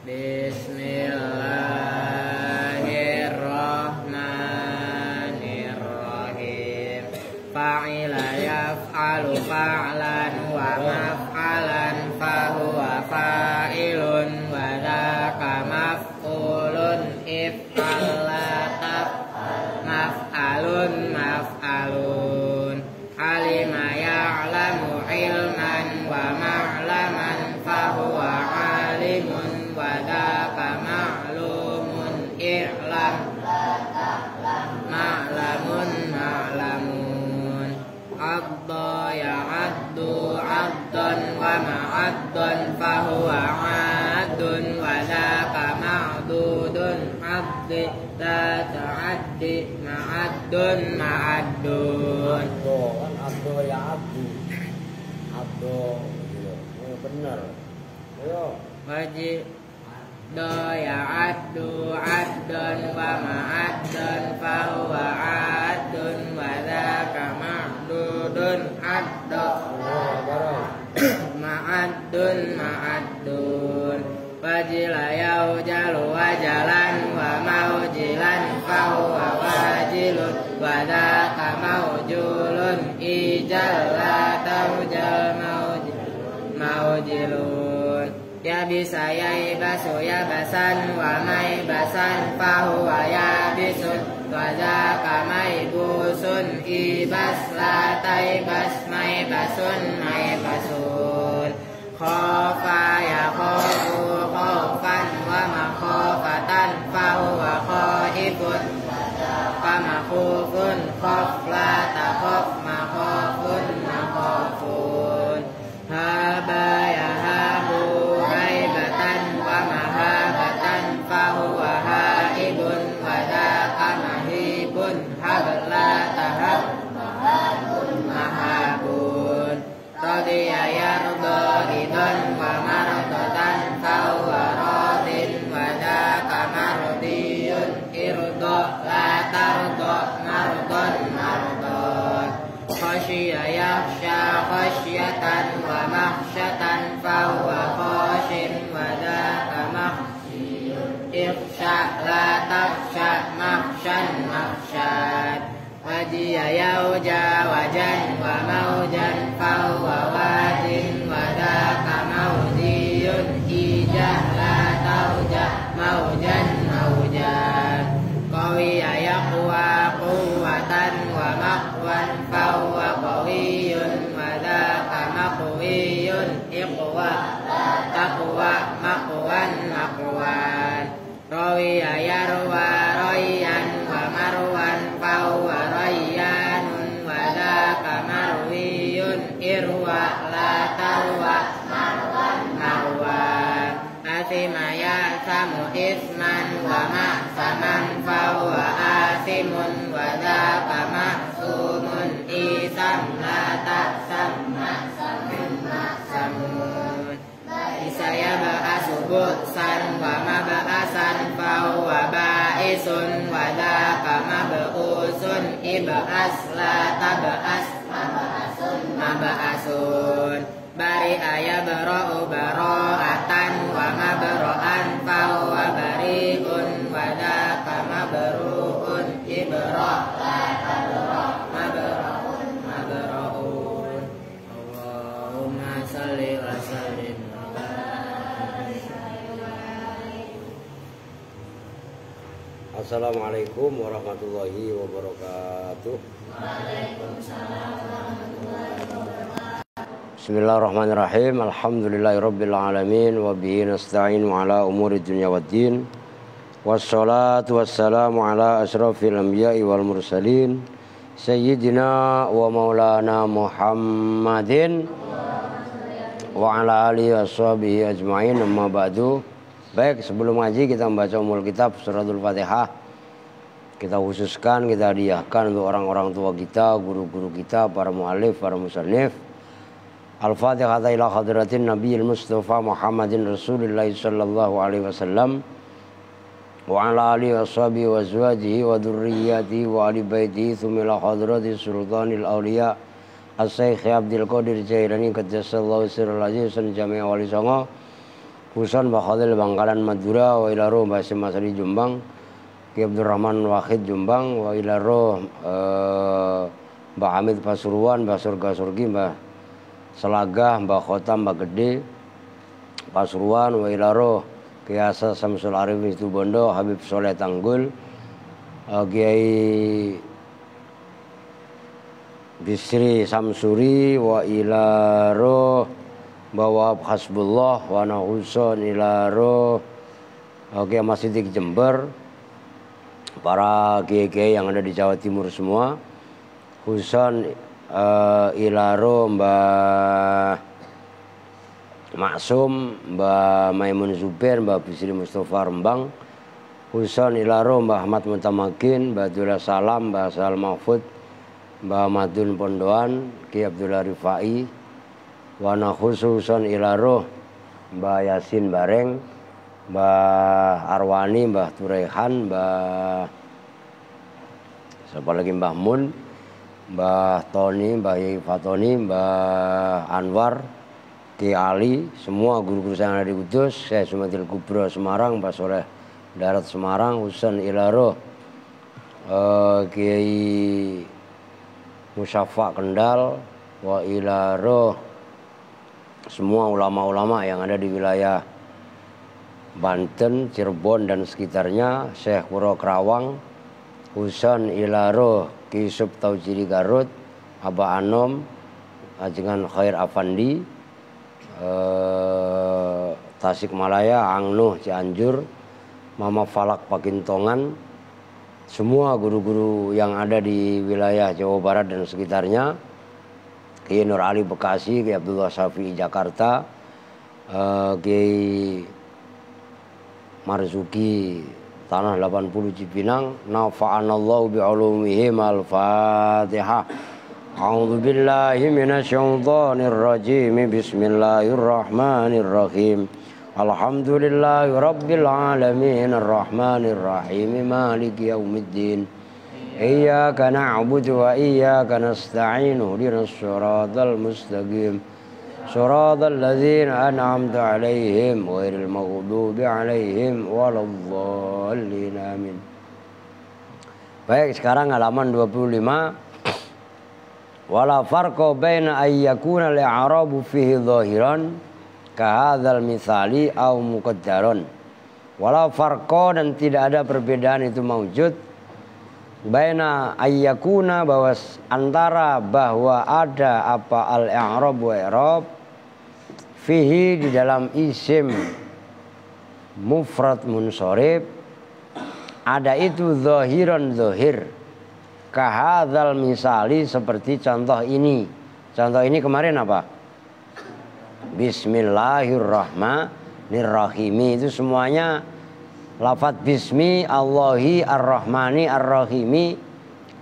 Bismillahirrahmanirrahim. Fa'ila yaf'alu fa'lan wa maf'alan fahuwa fa'ilun wa dzaka maf'ulun if'ala maf'alun maf'alun. Alima ya'lamu ilman wa ma'laman fahuwa alimun wa dzaka ma'lumun i'lam ma'lamun ma'lamun. Adda ya'addu 'addan wa ma'addan fahuwa 'addun wa dzaka ma'dudun 'addi ta'addi ma'addun ma'addun. Abdo ya abdu, abdo gitu, bener. Ayo. Wajib do ya addu addon wa ma'addon fahuwa addun wa dzaka ma'dudun addo ma'addun ma'addun. Wajila yaujalu wajalan wa maujilan fahuwa wajilun wa dzaka maujulun ijal la taujal maujilun. Ya bisa ya ibasu ya basan wa mai basan fahuwa ya bisun wa dzaka maibusun ibas la taibas mai basun mai basun. Khofa ya khofu khofan wa makhofatan fahuwa khaifun fa makhufun khof la takhof makhofun makhofun. Haba ya habu haibatan wa mahabatan fahuwa haibun wa dzaka mahibun habla tahab mahabun. Radiya yarda ridon wa mardatan fahuwa radin wa dzaka mardiyun irda la tarda mardon mardon. Khashiya yakhsha khasyatan wa makhsyatan fahuwa khashin wa dzaka makhsyun ikhsha la takhsha makhshan makhsyan. Wajiya yauja wajan wa maujan fahuwa wajin wa dzaka maujiyun ijah la tauja maujan maujan. Qawiya yaqwa quwwatan wa maqwan fahuwa qawiyun wa dzaka maqwiyun iqwa taqwa maqwan maqwan. Rawiya yarwa rayyan wa marwan fahuwa rayyanun wa dzaka marwiyun irwa la tarwa marwan marwan. Asima ya'samu isman wa ma'saman fahuwa asimun wa dzaka ma'sumun isam la ta'sam ma'samun ma'samun. Isaya ba'asu bu'san wa maba'asan fahuwa ba'isun wa dzaka mab'usun ib'as la tab'as mab'asun. Bari'a yabra'u bara'atan wa mabra'an fahuwa bari'un wa dzaka mabru'un ibra' la tabra' mabra'un mabra'un. Allahumma shalli wa sallim. Assalamualaikum warahmatullahi wabarakatuh. Bismillahirrahmanirrahim. Alhamdulillahirabbil alamin wa bihi nasta'in ala umuri dunya waddin. Wassalatu wassalamu ala asrafil anbiya'i wal mursalin sayyidina wa maulana Muhammadin wa ala alihi washabihi ajma'in. Amma ba'du. Baik, sebelum ngaji kita membaca umul kitab suratul Fatihah. Kita khususkan, kita hadiahkan untuk orang-orang tua kita, guru-guru kita, para mu'alif, para musannif. Al-Fatihah ila hadratin Nabiyil Mustafa Muhammadin Rasulullah sallallahu alaihi wasallam wa ala alihi washabihi wa azwajihi wa dzurriyyatihi wa ali baitihi thumma ila hadrati sultanil auliya As-Syaikh Abdul Qadir Jailani qaddasallahu sirral aziz san jami' wali songo Husan Mbah Khalil Bangkalan Madura, wa ila roh Mbah Hasyim Asari Jombang, Ki Abdurrahman Wahid Jombang, wa ila roh Mbah Hamid Pasuruan, Mbah Surga Surgi, Mbah Selagah, Mbah Khotam, Mbah Gede Pasuruan, wa ila roh Kiasa Samsul Arif Situbondo, Habib Soleh Tanggul, Kiai Bisri Samsuri, wa ila roh Mbah Hasbullah, wa nahuson ila roh Kiai Mas Sidik Jember, para kiai-kiai yang ada di Jawa Timur semua, Huson ila roh Mbah Maksum, Mbah Maimun Zubair, Mbah Bisri Mustafa Rembang, Huson ila roh Mbah Ahmad Mutamakin, Mbah Abdullah Salam, Mbah Sal Mahfud, Mbah Madun Pondoan, Ki Abdullah Rifai, wana khususon ila roh Mbah Yasin Bareng, Mbah Arwani, Mbah Turehan, Mbah siapa lagi, Mbah Mun, Mbah Tony, Mbah Yai Fatoni, Mbah Anwar, Ki Ali, semua guru-guru saya yang ada di Kudus, saya Sumatil Kubro Semarang, Mbah Soleh Darat Semarang, Husan ila roh Kiai Musyafa Kendal, wa ila roh semua ulama-ulama yang ada di wilayah Banten, Cirebon dan sekitarnya, Syekh Puro Kerawang, Husan ila roh Ki Yusuf Taujiri Garut, Abah Anom, Ajengan Khair Afandi, Tasikmalaya, Angnuh Cianjur, Mama Falak Pakintongan, semua guru-guru yang ada di wilayah Jawa Barat dan sekitarnya, Kiai Nur Ali Bekasi, Kiai Abdullah Syafi'i Jakarta, Kiai Marzuki Tanah 80 Cipinang, nafa'anallahu bi'ulumihim. Al-Fatihah. A'udzu billahi minasyaitonir rajim. Bismillahirrahmanirrahim. Alhamdulillahi rabbil alamin, arrahmanir rahim, maliki yaumiddin. Iyyaka na'budu wa iyyaka nasta'in, ihdinas siratal mustaqim, siratal ladzina an'amta 'alaihim ghairil maghdubi 'alaihim waladdallin. Amin. Baik, sekarang halaman 25. Wala farqa baina ayyakuna al-i'rabu fihi dhahiran ka hadzal misali aw muqaddaron. Wala farqa, dan tidak ada perbedaan itu maujud, baina ayyakuna, bahwa antara bahwa ada apa al-i'rab wa i'rab, fihi di dalam isim mufrad munsharif, ada itu zahiran zahir, kahadzal misali, seperti contoh ini. Contoh ini kemarin apa? Bismillahirrahmanirrahim, itu semuanya lafadz bismi Allahi ar-Rahmani ar-Rahimi,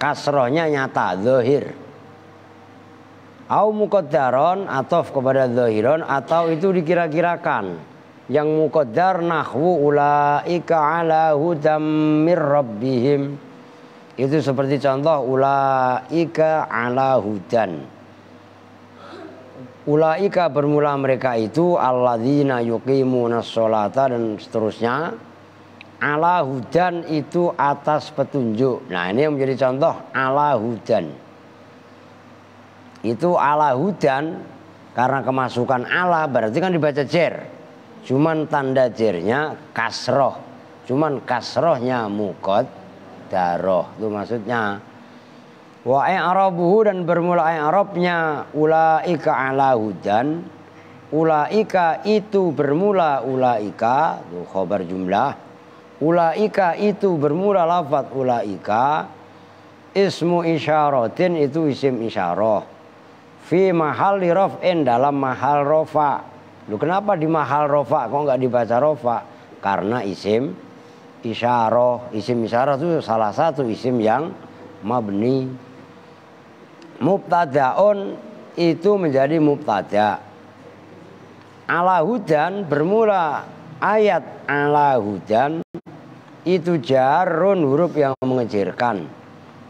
kasrohnya nyata, zahir. Au muqaddaron, atof kepada zahiron, atau itu dikira-kirakan. Yang muqaddar nahwu ulaika ala hudam mir rabbihim, itu seperti contoh ulaika ala hudan. Ulaika bermula mereka itu, alladzina yuqimunas sholata, dan seterusnya. Ala hudan itu atas petunjuk. Nah, ini yang menjadi contoh ala hudan. Itu ala hudan karena kemasukan ala berarti kan dibaca jer. Cuman tanda jernya kasroh. Cuman kasrohnya muqaddaroh. Itu maksudnya. Wa i'rabuhu, dan bermula i'rabnya ulaika ala hudan. Ulaika itu bermula ulaika, itu khobar jumlah. Ulaika itu bermula lafadz ulaika, ismu isyaratin, itu isim isyarah, fi mahalli raf'in, dalam mahal rofa. Lu kenapa di mahal rofa kok nggak dibaca rofa? Karena isim isyarah. Isim isyarah itu salah satu isim yang mabni. Mubtadaun itu menjadi mubtada. Ala hudan bermula ayat ala hudan itu jarun, huruf yang mengejirkan,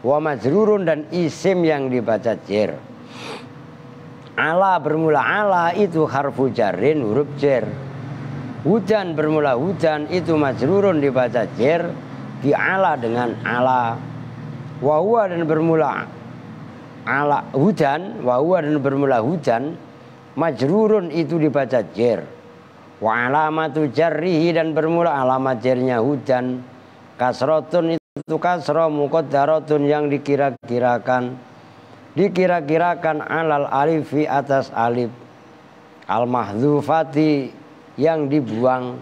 wa majrurun, dan isim yang dibaca jer. Ala bermula ala itu harfu jarrin, huruf jer. Hujan bermula hujan itu majrurun dibaca jer di ala dengan ala. Wa huwa dan bermula ala hujan, wa huwa dan bermula hujan majrurun itu dibaca jer. Wa alamatu jarrihi dan bermula alamat jernya hujan kasrotun itu kasroh muqaddaratun yang dikira-kirakan alal alifi atas alif al mahdzufati yang dibuang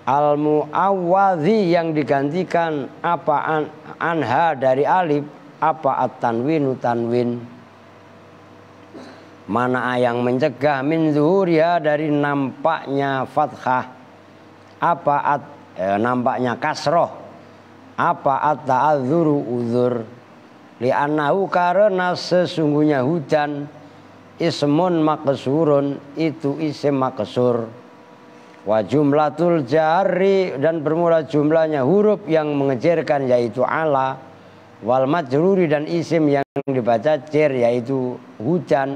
al muawwadhi yang digantikan apa anha dari alif apa at-tanwinu tanwin mana yang mencegah min zuhuriha dari nampaknya fathah apa nampaknya kasroh apa at-ta'adzuru uzur li'annahu karena sesungguhnya hujan ismun maksurun itu isim maksur wa jumlatul jari dan bermula jumlahnya huruf yang mengejarkan yaitu ala wal majruri dan isim yang dibaca cer yaitu hujan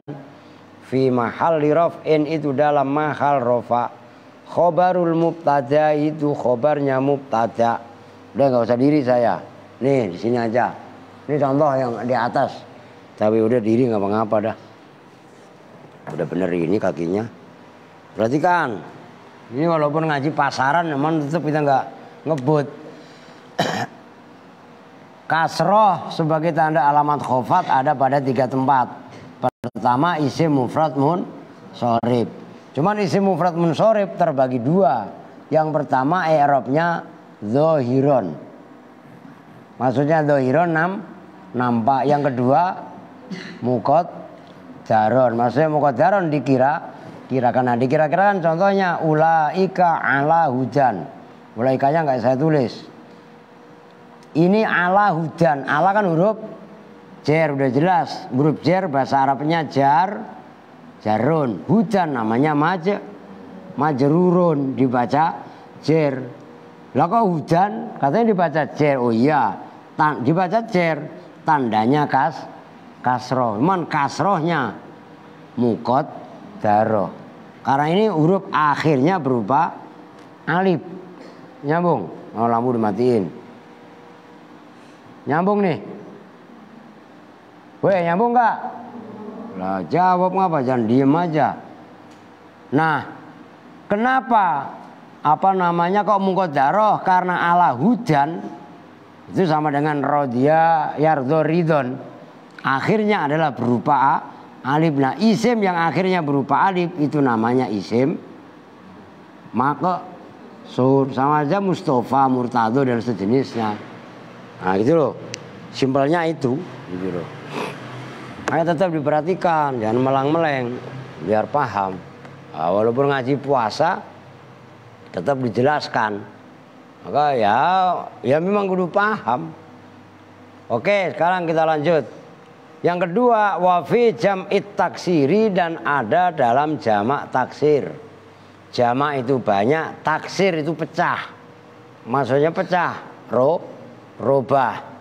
fi mahalli raf'in itu dalam mahal rafa khobarul mubtada itu khobarnya mubtada. Udah nggak usah diri saya nih di sini aja, ini contoh yang di atas tapi udah diri nggak mengapa dah. Udah bener ini kakinya. Perhatikan. Ini walaupun ngaji pasaran memang tetap kita nggak ngebut. Kasroh sebagai tanda alamat khofat ada pada 3 tempat. Pertama isim mufrad munsorib. Cuman isim mufrad munsorib terbagi 2. Yang pertama i'rabnya dzohiron. Maksudnya dzohiron nampak. Yang kedua muqaddaron, maksudnya muqaddaron dikira-kirakan. Nah, dikira-kirakan contohnya ulaika ala hujan. Ulaikanya nggak saya tulis. Ini ala hujan. Ala kan huruf jer, udah jelas. Huruf jer bahasa Arabnya jarun. Hujan namanya majrurun dibaca jer. Lah kok hujan katanya dibaca jer. Oh iya, dibaca jer. Tandanya kasroh, cuman kasrohnya muqaddaroh. Karena ini huruf akhirnya berupa alif. Nyambung? Oh, lampu dimatiin. Nyambung nih. Weh, nyambung nggak? Lah jawab ngapa? Jangan diem aja. Nah, kenapa? Apa namanya kok muqaddaroh? Karena ala hujan itu sama dengan rodya yardho ridon. Akhirnya adalah berupa alif. Nah, isim yang akhirnya berupa alif itu namanya isim maksur. Sama aja Mustafa, Murtado dan sejenisnya. Nah gitu loh. Simpelnya itu gitu loh. Makanya tetap diperhatikan, jangan melang-meleng biar paham. Nah, walaupun ngaji puasa tetap dijelaskan. Maka ya memang kudu paham. Oke, sekarang kita lanjut. Yang kedua, wafi jam'it taksiri dan ada dalam jamak taksir. Jamak itu banyak, taksir itu pecah. Maksudnya pecah, robah.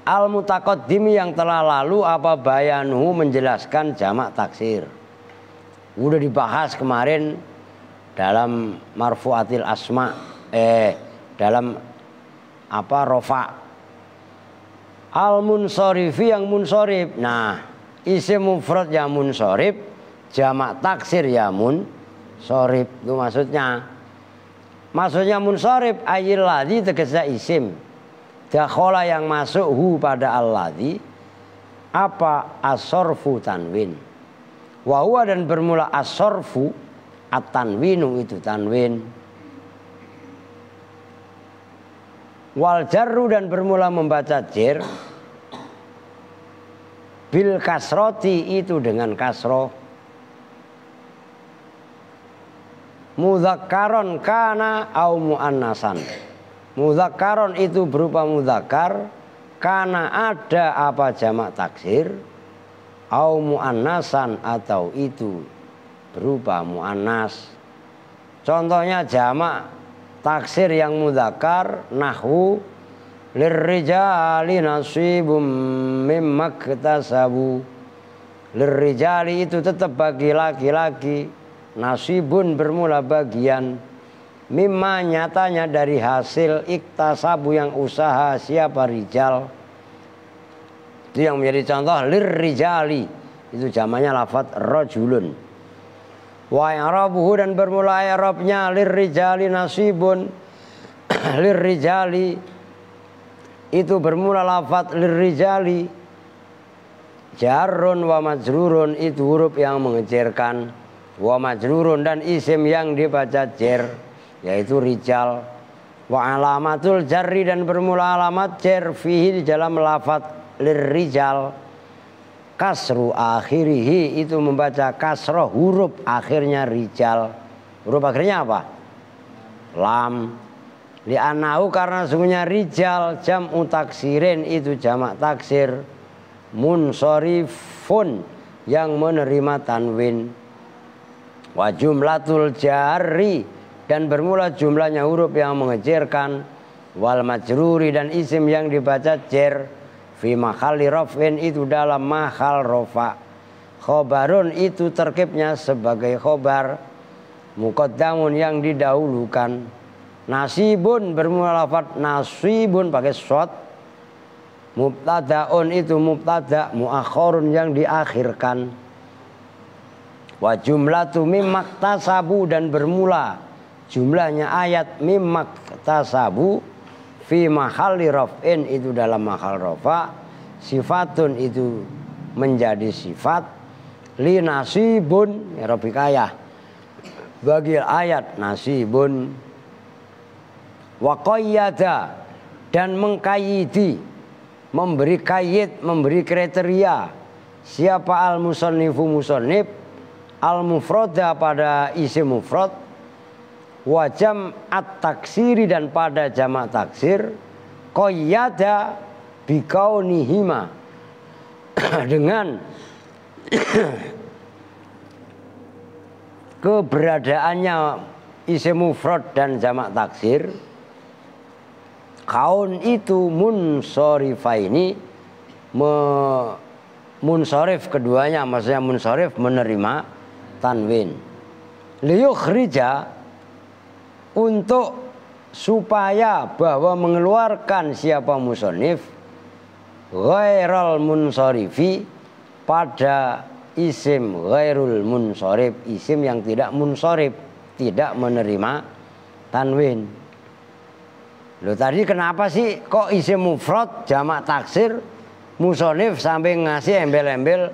Al-mutaqaddim yang telah lalu apa bayanuhu menjelaskan jamak taksir. Udah dibahas kemarin dalam marfu'atil asma, dalam apa rofa. Al-munsorifi yang munsorib. Nah, isim mufrad yang munsorib, jamak taksir ya munsorib. Itu maksudnya. Maksudnya munsorib ayil ladzi tegasnya isim. Dakhala yang masuk hu pada al-ladzi apa as-sorfu tanwin. Wa huwa dan bermula as-sorfu at-tanwinu itu tanwin. Wal jarru dan bermula membaca jer bil kasroti itu dengan kasroh. Mudzakkaron kana au muannasan. Mudzakkaron itu berupa mudzakkar karena ada apa jamak taksir au muannasan atau itu berupa muannas. Contohnya jamak taksir yang mudzakkar nahwu lirrijali nasibum mimma iktasabu. Lirrijali itu tetap bagi laki-laki nasibun bermula bagian, mimma nyatanya dari hasil iktasabu yang usaha siapa rijal. Itu yang menjadi contoh lirrijali, itu jamaknya lafadz rajulun. Wa i'rabuhu dan bermula i'rabnya lirrijali nasibun. Lirrijali itu bermula lafadz lirrijali, jarrun wa majrurun itu huruf yang mengejarkan, wa majrurun dan isim yang dibaca jer yaitu rijal. Wa alamatul jarri dan bermula alamat jer fihi di dalam lafadz lirrijal kasru akhirihi itu membaca kasroh huruf akhirnya rijal. Huruf akhirnya apa? Lam. Li'annahu karena sungguhnya rijal jam'u taksirin itu jamak taksir, munsorifun yang menerima tanwin. Wa jumlatul jarri dan bermula jumlahnya huruf yang mengejarkan, wal majruri dan isim yang dibaca jer fi mahalli raf'in itu dalam mahal rofa. Khobarun itu terkibnya sebagai khobar, muqaddamun yang didahulukan. Nasibun bermula lafadz nasibun pakai shad. Mubtadaun itu mubtada, muakhorun yang diakhirkan. Wa jumlatu mimmaktasabu dan bermula jumlahnya ayat mimmaktasabu fi mahalli raf'in itu dalam mahal rafa. Sifatun itu menjadi sifat li nasibun ya robikayah bagi ayat nasibun. Wa qayyada dan mengkayidi, memberi kayid, memberi kriteria siapa al-musannifu musannif al-mufrada pada isim mufrad, wa jam'at taksiri dan pada jamak taksir, qayyada bikaunihima dengan keberadaannya isim mufrad dan jamak taksir. Kaun itu munsorifaini, munsorif keduanya, maksudnya munsorif menerima tanwin. Liyukhrija untuk supaya bahwa mengeluarkan siapa musonif ghairal munsorifi pada isim ghairul munsorif, isim yang tidak munsorif, tidak menerima tanwin. Loh tadi kenapa sih kok isim mufrad jamak taksir musonif sampai ngasih embel-embel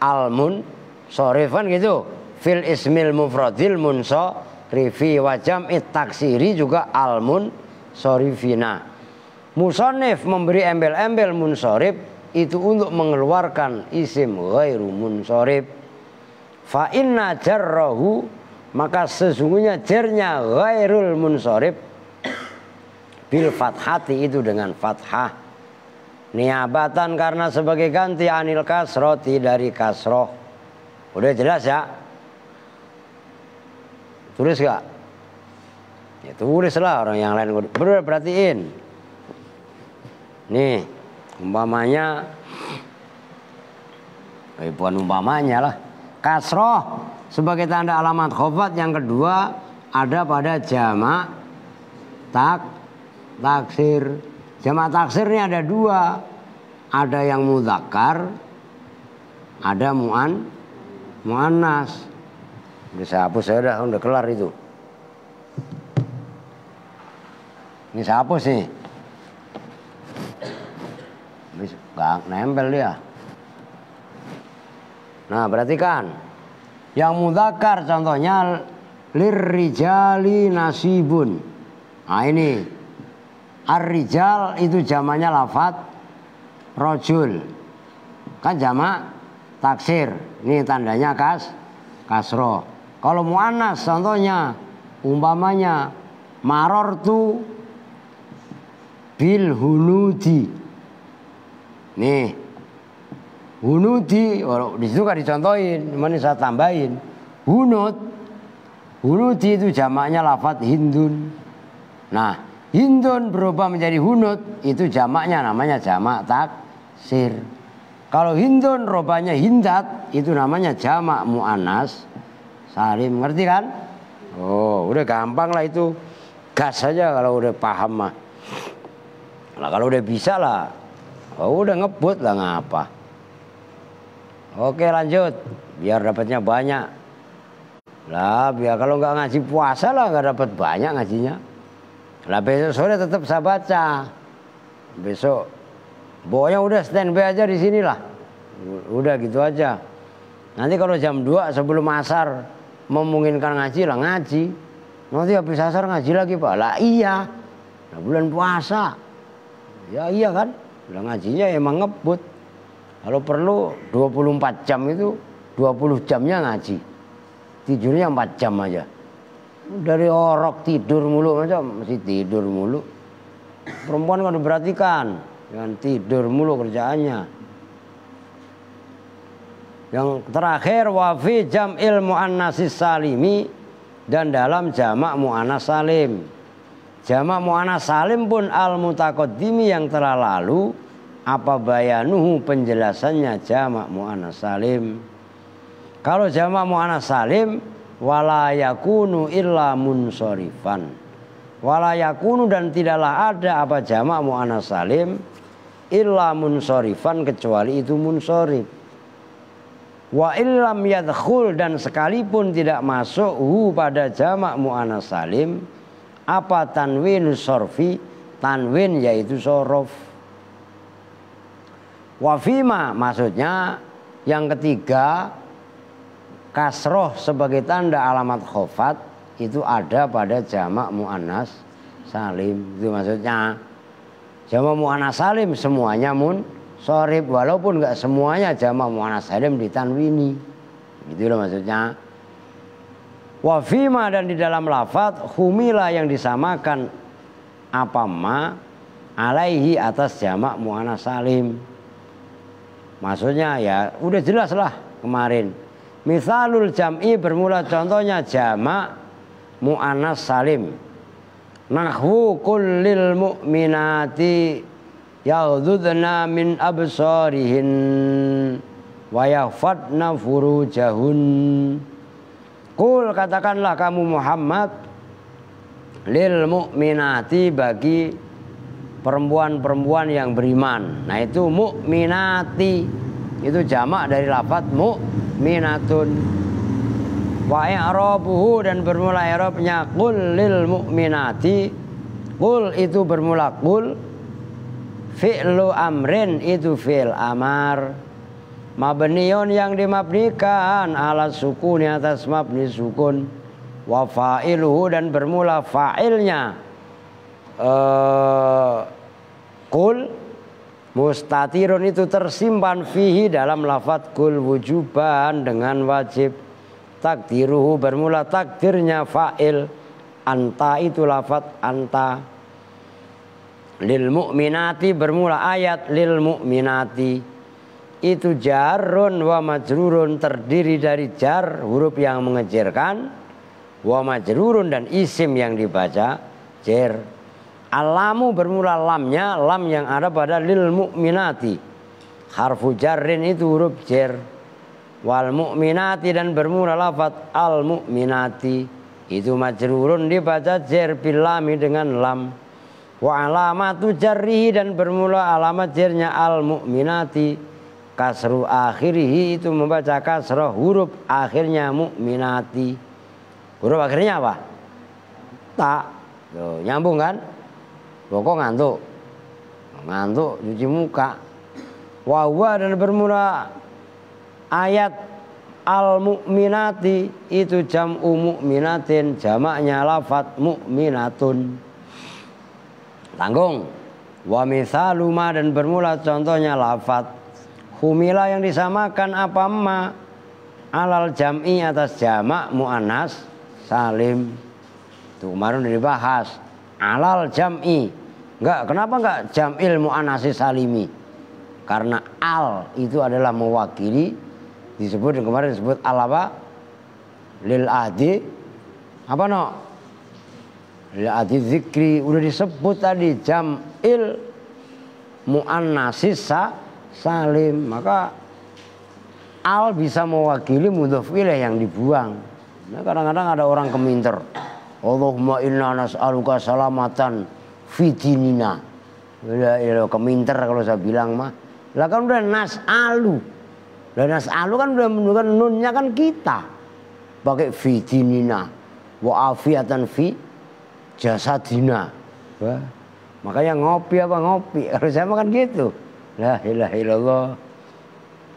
almun sorifan gitu. Fil ismil mufradil munsorifi wa jam'it taksiri juga almun sorifina. Musonif memberi embel-embel munsorif itu untuk mengeluarkan isim ghairu munsorif. Fa inna jarrahu maka sesungguhnya jernya ghairul munsorif bil fathati itu dengan fathah, niabatan karena sebagai ganti anil kasroti dari kasroh. Udah jelas ya? Tulis gak? Ya tulislah, orang yang lain perhatiin. Nih umpamanya, bukan umpamanya lah, kasroh sebagai tanda alamat khofat yang kedua ada pada jamak taksir. Jamak taksirnya ada dua, ada yang mudzakkar, ada muannas. Bisa hapus, saya udah kelar itu. Ini saya hapus sih. Gak nempel dia. Nah perhatikan, yang mudzakkar contohnya lirrijali nasibun. Nah ini ar-rijal itu jamaknya lafadz rajul, kan jamak taksir. Ini tandanya kasroh. Kalau muannas contohnya umpamanya marortu bil hunudi. Nih hunudi, di situ kan dicontohin, ini saya tambahin hunudi itu jamaknya lafadz hindun. Nah hindun berubah menjadi hunud, itu jamaknya namanya jamak taksir. Kalau hindun rubahnya hindat, itu namanya jamak muannas salim. Ngerti kan? Oh, udah gampang lah itu. Gas aja kalau udah paham mah. Nah, kalau udah bisa lah. Oh, udah ngebut lah ngapa. Oke, lanjut. Biar dapatnya banyak. Lah, biar kalau nggak ngaji puasa lah nggak dapat banyak ngajinya. Lah besok sore tetap saya baca. Besok pokoknya udah standby aja di sini lah. Udah gitu aja. Nanti kalau jam 2 sebelum asar memungkinkan ngaji lah ngaji. Nanti habis asar ngaji lagi Pak. Lah iya. Nah, bulan puasa. Ya iya kan. Lah ngajinya emang ngebut. Kalau perlu 24 jam itu 20 jamnya ngaji. Tidurnya 4 jam aja. Dari orok tidur mulu macam masih tidur mulu. Perempuan kan diperhatikan, jangan tidur mulu kerjaannya. Yang terakhir wafi jam'il mu'annasis salimi, dan dalam jamak mu'annas salim. Jamak mu'annas salim pun al mutaqaddimi yang telah lalu, apa bayanuhu penjelasannya jamak mu'annas salim. Kalau jamak mu'annas salim wala yakunu illa munsorifan. Wala yakunu dan tidaklah ada apa jamak mu'annas salim illa munsorifan kecuali itu munsorif. Wa illam yadkhul dan sekalipun tidak masuk pada jamak mu'annas salim apa tanwin sorfi, tanwin yaitu sorof. Wa fima maksudnya yang ketiga kasroh sebagai tanda alamat khofat itu ada pada jamak mu'annas salim. Itu maksudnya jamak mu'annas salim semuanya munsorif, walaupun nggak semuanya jamak mu'annas salim ditanwini. Gitu loh maksudnya. Wa fima dan di dalam lafaz humila yang disamakan apa ma alaihi atas jamak mu'annas salim. Maksudnya ya udah jelas lah kemarin. Misalul jam'i bermula contohnya jamak mu'annas salim. Nahwu kullil mu'minati yaghdudna min absarihin wa yahfadna furujahun. Kul katakanlah kamu Muhammad lil mu'minati bagi perempuan-perempuan yang beriman. Nah itu mu'minati itu jamak dari lafaz mu'minatun. Wa i'rabuhu dan bermula i'rabnya qul lil mu'minati. Qul itu bermula qul. Fi'lu amrin itu fi'l amar. Mabniun yang dimabnikan ala sukun atas mabni sukun. Wa fa'iluhu dan bermula fa'ilnya qul mustatirun itu tersimpan fihi dalam lafaz kul wujuban dengan wajib. Takdiruhu bermula takdirnya fa'il. Anta itu lafaz anta. Lil mu'minati bermula ayat lil mu'minati. Itu jarun wa majrurun terdiri dari jar huruf yang mengejarkan, wa majrurun dan isim yang dibaca jar. Alamu bermula lamnya, lam yang ada pada lil mu'minati. Harfu jarrin itu huruf jar. Wal mu'minati dan bermula lafaz al mu'minati. Itu majrurun dibaca jar bil lami dengan lam. Wa alamatu jarrihi dan bermula alamat jarnya al mu'minati. Kasru akhirihi itu membaca kasrah huruf akhirnya mu'minati. Huruf akhirnya apa? Ta. Tuh, nyambung kan? Kok ngantuk? Ngantuk cuci muka. Wawa dan bermula ayat al-mu'minati itu jam'u mu'minatin, jamaknya lafaz mu'minatun. Tanggung. Wa mithalu ma dan bermula contohnya lafaz humila yang disamakan apa ma alal jam'i atas jamak mu'annas salim. Itu kemarin dibahas alal jam'i. Enggak, kenapa enggak jam'il mu'annasi salimi? Karena al itu adalah mewakili, disebut kemarin disebut al apa? Lil ahdi apa no? Lil ahdi zikri udah disebut tadi jam'il mu'annasi salim. Maka al bisa mewakili mudhof ilaih yang dibuang. Nah, kadang-kadang ada orang keminter. Allahumma inna nas'aluka salamatan fi dinina. Ya, keminter kalau saya bilang mah. Lah kan udah nas'alu. Lah nas'alu kan udah menunjukkan nunnya kan kita. Pakai fi dinina. Wa afiatan fi jasadina. Wah, makanya ngopi apa ngopi. Kalau saya makan gitu. La ilaha illallah.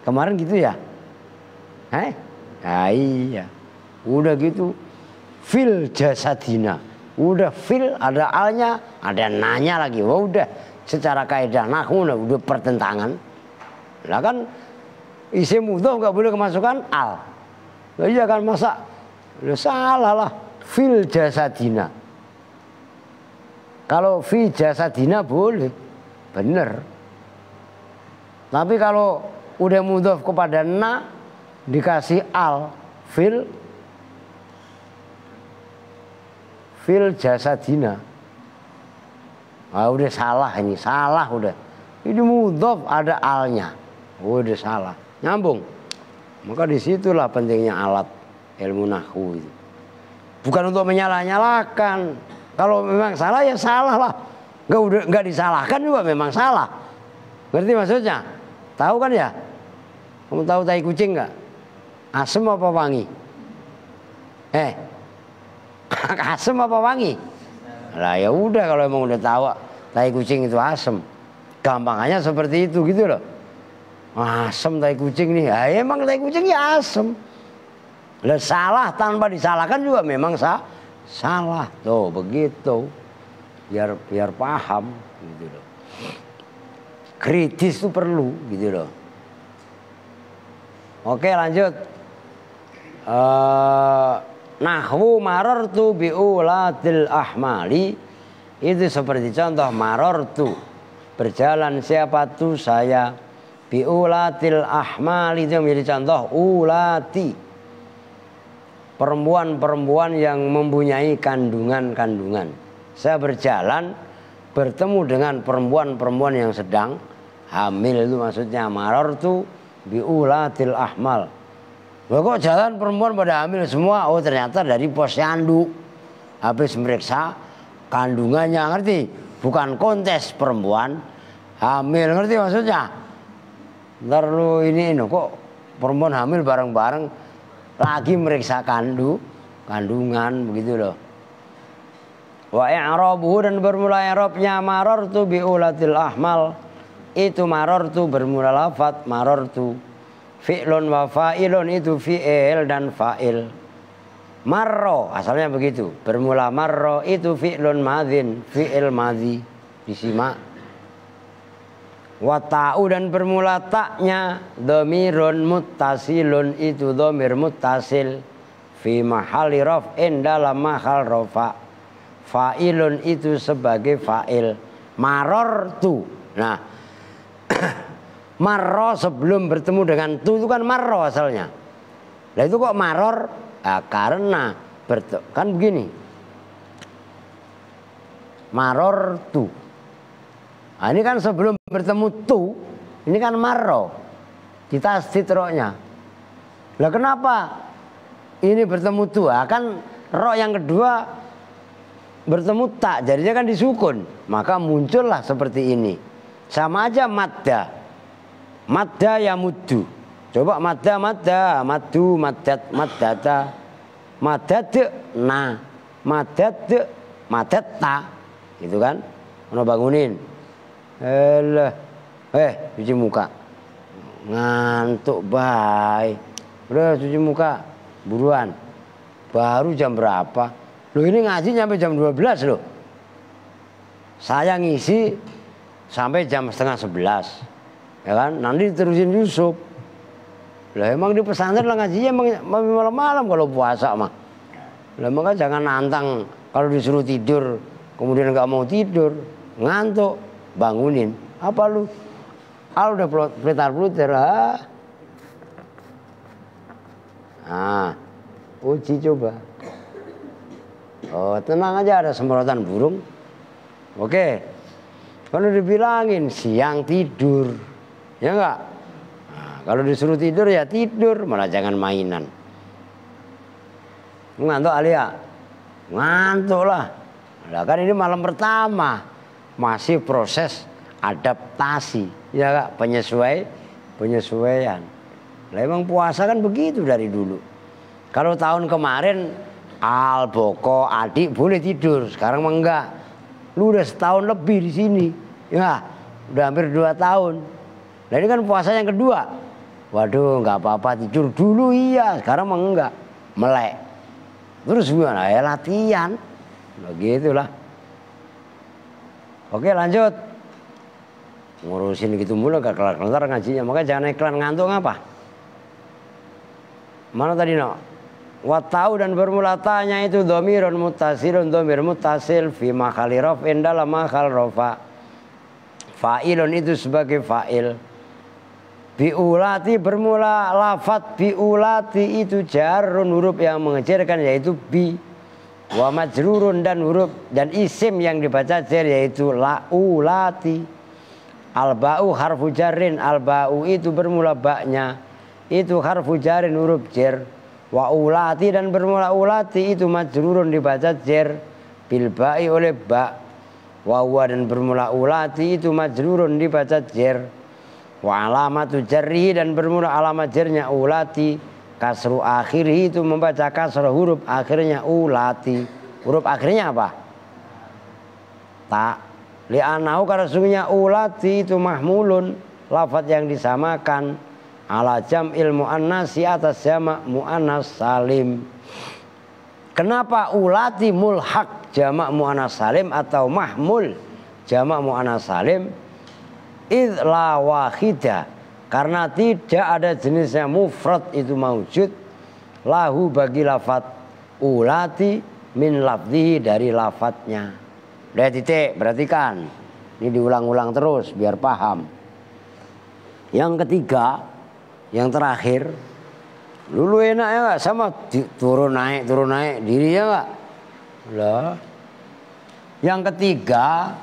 Kemarin gitu ya? Nah, iya. Udah gitu fil jasadina. Udah fil ada alnya, ada nanya lagi. Wah, udah secara kaidah nahwu udah pertentangan. Lah kan isim mudhof enggak boleh kemasukan al. Lah iya kan masa salah lah fil jasadina. Kalau fi jasadina boleh. Bener. Tapi kalau udah mudhof kepada na dikasih al fil jasadina. Ah, udah salah ini, salah udah. Ini mudhof ada alnya. Udah salah. Nyambung. Maka disitulah pentingnya alat ilmu nahwu itu. Bukan untuk menyalah-nyalahkan. Kalau memang salah ya salah lah. Enggak disalahkan juga memang salah. Ngerti maksudnya? Tahu kan ya? Kamu tahu tai kucing enggak? Asem apa wangi? Asem apa wangi? Lah ya udah kalau emang udah tahu tai kucing itu asem. Gampangannya seperti itu gitu loh. Asem tai kucing nih. Ya emang tai kucing ya asem. Lah salah tanpa disalahkan juga memang salah. Tuh begitu. Biar paham gitu loh. Kritis itu perlu gitu loh. Oke, lanjut. Nahwu marartu biulatil ahmali itu seperti contoh marartu berjalan siapa tuh saya biulatil ahmali itu menjadi contoh ulati perempuan-perempuan yang mempunyai kandungan-kandungan. Saya berjalan bertemu dengan perempuan-perempuan yang sedang hamil, itu maksudnya marartu biulatil ahmal. Loh kok jalan perempuan pada hamil semua? Oh ternyata dari posyandu. Habis meriksa kandungannya, ngerti? Bukan kontes perempuan hamil, ngerti maksudnya? Ntar lu ini kok perempuan hamil bareng-bareng lagi meriksa kandungan begitu loh. Wa i'rabuhu dan bermula i'rabnya marartu biulatil ahmal. Itu marartu bermula lafaz marartu. Fi'lun wa fa'ilun itu fi'il dan fa'il. Marro asalnya begitu. Bermula marro itu fi'lun madhin, fi'il madhi. Disimak. Wa ta'u dan bermula taknya dhamirun muttasilun itu dhamir muttasil fi mahalli raf'in dalam mahal rafa. Fa'ilun itu sebagai fa'il. Marartu. Nah, marro sebelum bertemu dengan tu itu kan marro asalnya. Nah itu kok maror? Nah, karena kan begini. Maror tu. Nah, ini kan sebelum bertemu tu, ini kan marro. Kita titroknya. Lah kenapa ini bertemu tu? Nah, kan ro yang kedua bertemu tak, jadinya kan disukun. Maka muncullah seperti ini. Sama aja madda. Madda ya muddu. Coba madda maddu maddat maddata. Madad na. Madad madatta. Gitu kan? Mau bangunin. Cuci muka. Ngantuk baik. Udah cuci muka. Buruan. Baru jam berapa? Loh ini ngaji sampai jam 12 loh. Saya ngisi sampai jam setengah 11. Ya kan, nanti terusin Yusuf. Lah emang di pesantren lah ngajinya malam-malam kalau puasa mah. Lah maka jangan nantang kalau disuruh tidur kemudian nggak mau tidur, ngantuk, bangunin. Apa lu? Al udah peletar-peletar lah. Nah, uji coba. Oh tenang aja ada semprotan burung. Oke. Kalau dibilangin siang tidur. Ya enggak? Nah, kalau disuruh tidur ya tidur, malah jangan mainan. Ngantuk Alia? Ngantuk lah. Nah, kan ini malam pertama. Masih proses adaptasi. Ya Kak, penyesuaian. Lah emang puasa kan begitu dari dulu. Kalau tahun kemarin Al, Boko, Adik boleh tidur. Sekarang mah enggak. Lu udah setahun lebih di sini. Ya, udah hampir 2 tahun. Nah ini kan puasa yang kedua. Waduh, nggak apa-apa tidur dulu iya. Sekarang mah enggak. Melek. Terus gimana? Ya latihan. Begitulah. Oke lanjut. Ngurusin gitu mulu gak kelar-kelar ngajinya. Makanya jangan iklan ngantuk ngapa? Mana tadi no? Watau dan bermula tanya itu domirun mutasilun domir mutasil fi makhali raf'in dalam makhal rofa. Fa'ilun itu sebagai fa'il. Biulati bermula lafat biulati itu jarun huruf yang mengejarkan yaitu bi. Wa majrurun dan huruf dan isim yang dibaca jar yaitu laulati. Al-ba'u harfu jarrin. Al-ba'u itu bermula baknya. Itu harfu jarrin huruf jar. Wa ulati dan bermula ulati itu majrurun dibaca jar bil ba'i oleh ba. Wa huwa dan bermula ulati itu majrurun dibaca jar. Wa alamatu jarrihi dan bermula alamat jarnya ulati. Kasru akhirih itu membaca kasrah huruf akhirnya ulati. Huruf akhirnya apa? Ta. Li'anahu karena sungguhnya ulati itu mahmulun. Lafaz yang disamakan ala jam'il mu'annasi atas jamak mu'annas salim. Kenapa ulati mulhaq jamak mu'annas salim atau mahmul jamak mu'annas salim? Idh la wahidah, karena tidak ada jenisnya mufrad itu maujud lahu bagi lafaz ulati min lafzihi dari lafadznya. Udah titik, perhatikan. Ini diulang-ulang terus biar paham. Yang ketiga, yang terakhir, dulu enak ya gak? Sama turun naik dirinya gak? Lah. Yang ketiga,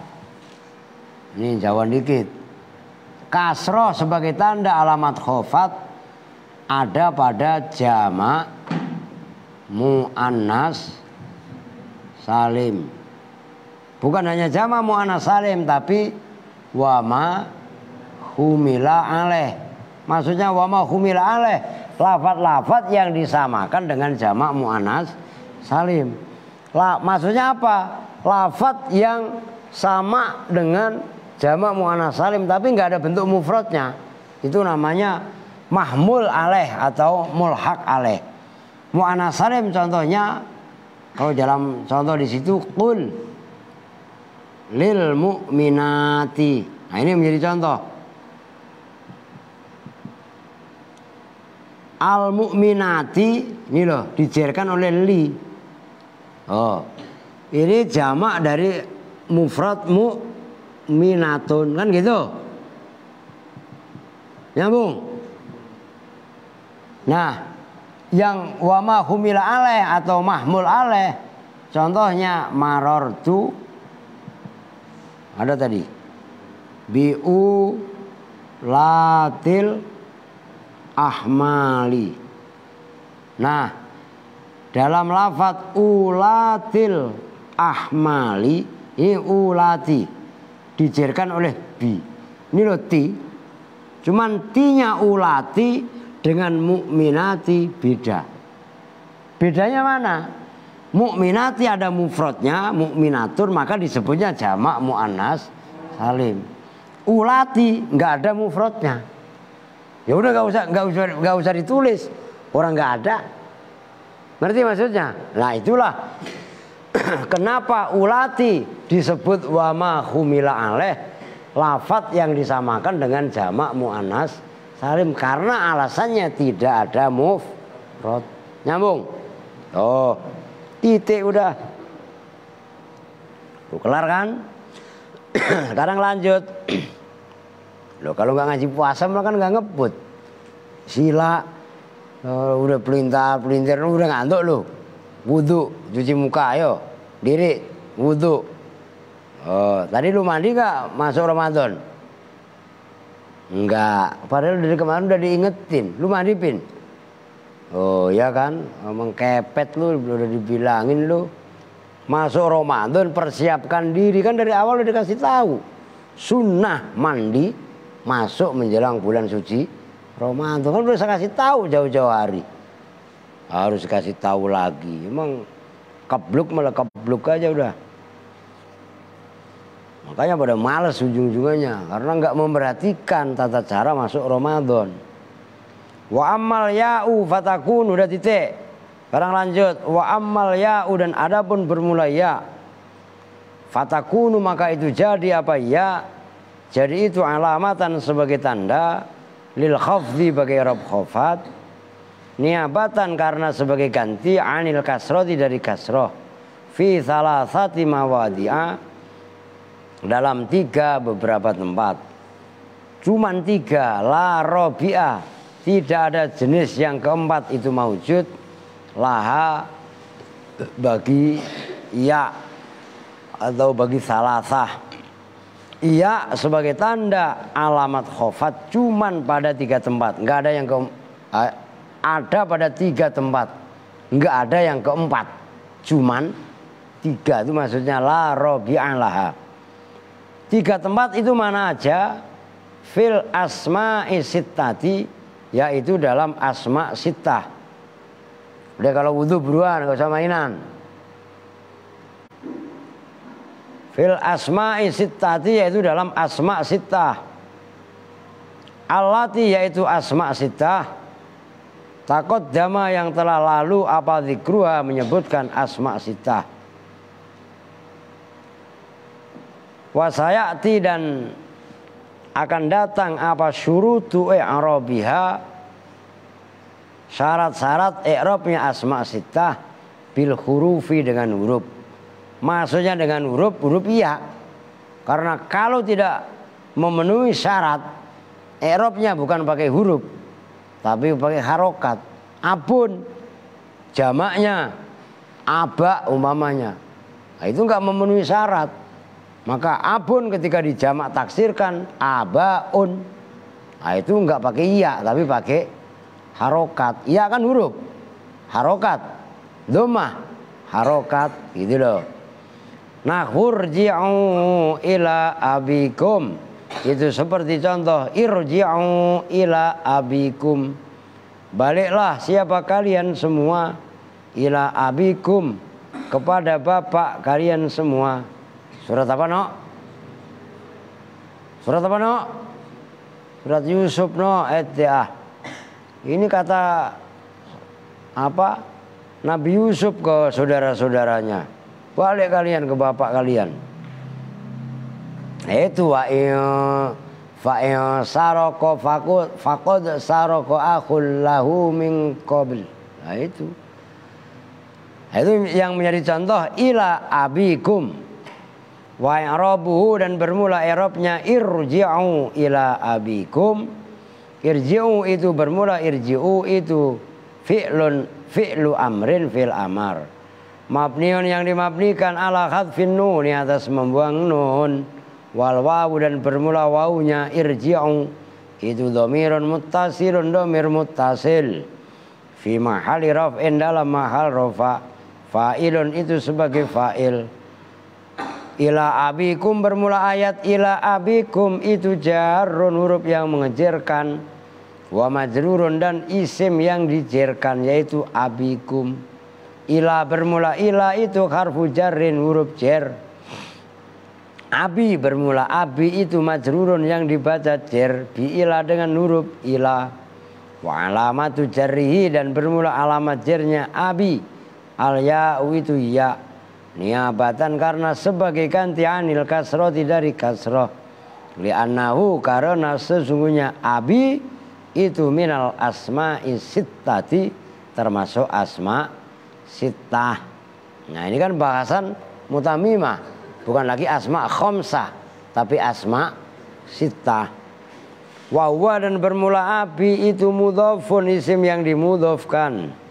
ini jauhan dikit. Kasroh sebagai tanda alamat khofat ada pada jamak mu'annas salim. Bukan hanya jamak mu'annas salim tapi wama humila alaih. Maksudnya wama humila alaih, lafaz-lafaz yang disamakan dengan jamak mu'annas salim. Maksudnya apa? Lafaz yang sama dengan jamak mu'annas salim tapi nggak ada bentuk mufradnya. Itu namanya mahmul alaih atau mulhaq alaih. Mu'annas salim contohnya kalau dalam contoh di situ qul lil mu'minati. Nah ini menjadi contoh. Al mu'minati ini loh dijerkan oleh li. Oh, ini jamak dari mufrad mu'minatun kan gitu. Nyambung. Nah, yang wama humila alaih atau mahmul alaih contohnya marortu ada tadi biu latil ahmali. Nah, dalam lafaz ulatil ahmali ini ulati dijerkan oleh bi. Ini loh ti. Cuman tinya ulati dengan mukminati beda. Bedanya mana? Mukminati ada mufradnya, mukminatun maka disebutnya jamak muannas salim. Ulati nggak ada mufradnya. Ya udah nggak usah ditulis, orang nggak ada. Ngerti maksudnya? Nah itulah kenapa ulati disebut wama humila alaih, lafaz yang disamakan dengan jamak muannas salim karena alasannya tidak ada mufrad. Nyambung? Oh, titik udah. Tuh, kelar kan? Sekarang lanjut. Loh kalau nggak ngaji puasa malah kan nggak ngebut. Sila udah pelintir udah ngantuk lo. Wudu, cuci muka ayo. Diri, wudu. Oh, tadi lu mandi nggak masuk Ramadan? Enggak, padahal dari kemarin udah diingetin. Lu mandi pin? Oh ya kan, mengkepet lu udah dibilangin lu. Masuk Ramadan persiapkan diri, kan dari awal udah dikasih tahu. Sunnah mandi masuk menjelang bulan suci Ramadan, kan udah saya kasih tahu jauh-jauh hari. Harus kasih tahu lagi. Emang kebluk malah kebluk aja udah. Makanya pada males ujung-ujungnya karena nggak memperhatikan tata cara masuk Ramadan. Wa ammal ya'u fatakun, udah titik. Sekarang lanjut. Wa ammal ya'u, dan adapun bermula ya. Fatakunu, maka itu jadi apa ya? Jadi itu alamatan sebagai tanda lil khafdi bagi rob khafat. Niabatan karena sebagai ganti anil kasroti dari kasroh. Fi salasati mawadi'a, dalam 3 beberapa tempat. Cuman 3, la robi'ah, tidak ada jenis yang keempat itu maujud laha bagi ya atau bagi salasah. Iya sebagai tanda alamat khofat cuman pada 3 tempat. Enggak ada yang ada pada 3 tempat. Enggak ada yang keempat. Cuman 3 itu maksudnya la robi'ah laha. 3 tempat itu mana aja? Fil asma'i sittati, yaitu dalam asma sittah. Udah kalau wudhu buruan, gak usah mainan. Fil asma'i sittati, yaitu dalam asma sittah. Allati, yaitu asma sittah. Taqaddama, yang telah lalu apa dzikruha, menyebutkan asma sittah. Wasayati, dan akan datang apa syurutu i'rabiha, syarat-syarat i'rabnya asma sittah bil hurufi, dengan huruf. Maksudnya dengan huruf iya. Karena kalau tidak memenuhi syarat, i'rabnya bukan pakai huruf tapi pakai harokat. Abun jamaknya aba umpamanya, nah, itu enggak memenuhi syarat. Maka abun ketika dijamak taksirkan abaun, nah itu enggak pakai iya tapi pakai harokat. Iya kan huruf, harokat, dhammah, harokat, gitu loh. Nah, hurji'u ila abikum, itu seperti contoh irji'u ila abikum, baliklah siapa kalian semua, ila abikum, kepada bapak kalian semua. Surat apa no? Surat apa no? Surat Yusuf no, ayat. Ini kata apa? Nabi Yusuf ke saudara-saudaranya, balik kalian ke bapak kalian. Itu fa'in saroko faqad saroko akhul lahu min qabl. Nah itu yang menjadi contoh ila abikum. Wa i'rabuhu, dan bermula i'rabnya irji'u ila abikum. Irji'u itu bermula, irji'u itu fi'lu amrin fil amar. Mabniun, yang dimabnikan ala hadfin nun, atas membuang nun. Wal wawu, dan bermula wawunya irji'u itu dhamirun muttasilun, dhamir muttasil. Fi mahali raf'in, dalam mahal rafa. Fa'ilun itu sebagai fa'il. Ila abikum bermula ayat ila abikum itu jarun, huruf yang mengejarkan. Wa majrurun, dan isim yang dijerkan yaitu abikum. Ila bermula ila itu harfu jarrin, huruf jar. Abi bermula abi itu majrurun, yang dibaca jar bi ila dengan huruf ila. Wa alamatu jarrihi, dan bermula alamat jarnya abi al ya'u itu ya, niabatan karena sebagai ganti anil kasroti dari kasroh. Li'annahu, karena sesungguhnya abi itu minal asma'i sittati, termasuk asma sittah. Nah ini kan bahasan mutamimah, bukan lagi asma khamsah tapi asma sittah. Wa huwa, dan bermula abi itu mudhafun, isim yang dimudhafkan.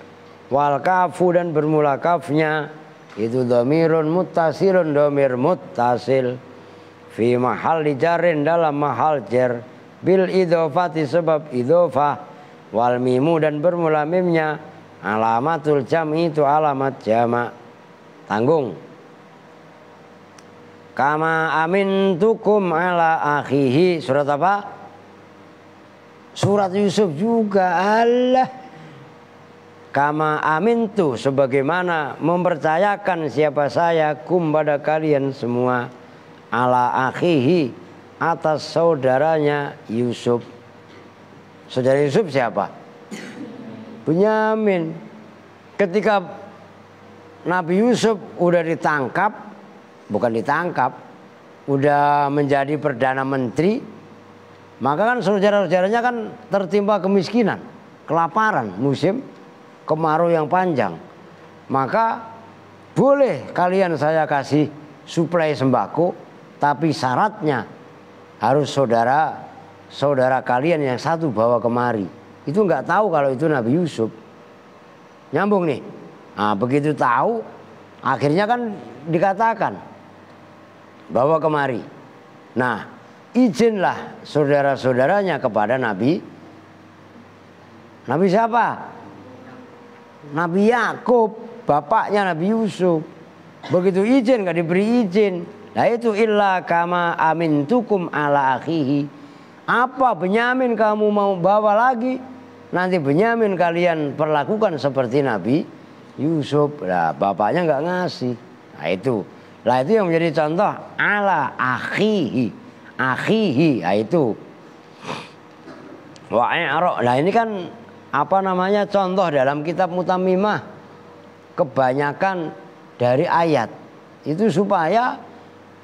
Wal kafu, dan bermula kafnya itu dhamirun muttasilun, dhamir muttasil. Fi mahalli jarrin, dalam mahal jar. Bil idhofati, sebab idhofah. Wal mimu, dan bermula mimnya Alamatul jam'i itu alamat jamak. Tanggung. Kama amintukum ala akhihi. Surat apa? Surat Yusuf juga. Allah. Kama amintu, sebagaimana mempercayakan siapa saya kum pada kalian semua, ala akhihi, atas saudaranya Yusuf. Saudara Yusuf siapa? Bunyamin. Ketika Nabi Yusuf udah ditangkap, bukan ditangkap, udah menjadi perdana menteri, maka kan saudara-saudaranya kan tertimpa kemiskinan, kelaparan, musim kemarau yang panjang. Maka boleh kalian saya kasih suplai sembako, tapi syaratnya harus saudara kalian yang satu bawa kemari. Itu nggak tahu kalau itu Nabi Yusuf. Nyambung nih. Nah, begitu tahu, akhirnya kan dikatakan bawa kemari. Nah, izinlah saudara-saudaranya kepada Nabi. Nabi siapa? Nabi Yakub, bapaknya Nabi Yusuf. Begitu izin nggak diberi izin. Nah itu illa kama amintukum ala akhihi. Apa Benyamin kamu mau bawa lagi? Nanti Benyamin kalian perlakukan seperti Nabi Yusuf. Nah bapaknya nggak ngasih. Nah itu. Lah itu yang menjadi contoh ala akhihi. Akhihi. Nah itu. Nah ini kan apa namanya contoh dalam kitab Mutammimah. Kebanyakan dari ayat. Itu supaya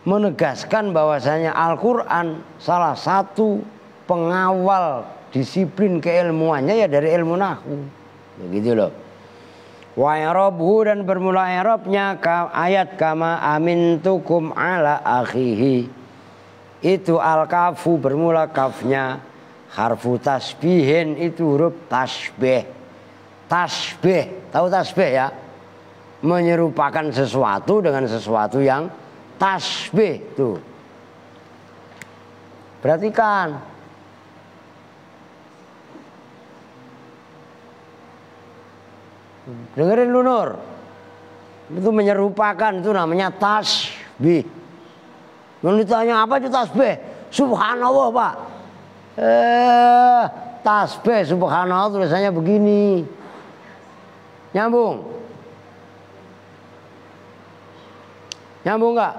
menegaskan bahwasanya Al-Quran salah satu pengawal disiplin keilmuannya ya dari ilmu nahwu. Begitu loh. Wa i'rabhu, dan bermula i'rabnya ayat kama amintukum ala akhihi. Itu al-kafu bermula kafnya harfu tasbihin, itu huruf tasbih. Tasbih, tahu tasbih ya? Menyerupakan sesuatu dengan sesuatu yang tasbih tuh. Perhatikan. Dengerin lu Nur. Itu menyerupakan, itu namanya tasbih. Lalu ditanya apa itu tasbih? Subhanallah Pak. Tasbih subhanallah tulisannya begini. Nyambung? Nyambung nggak?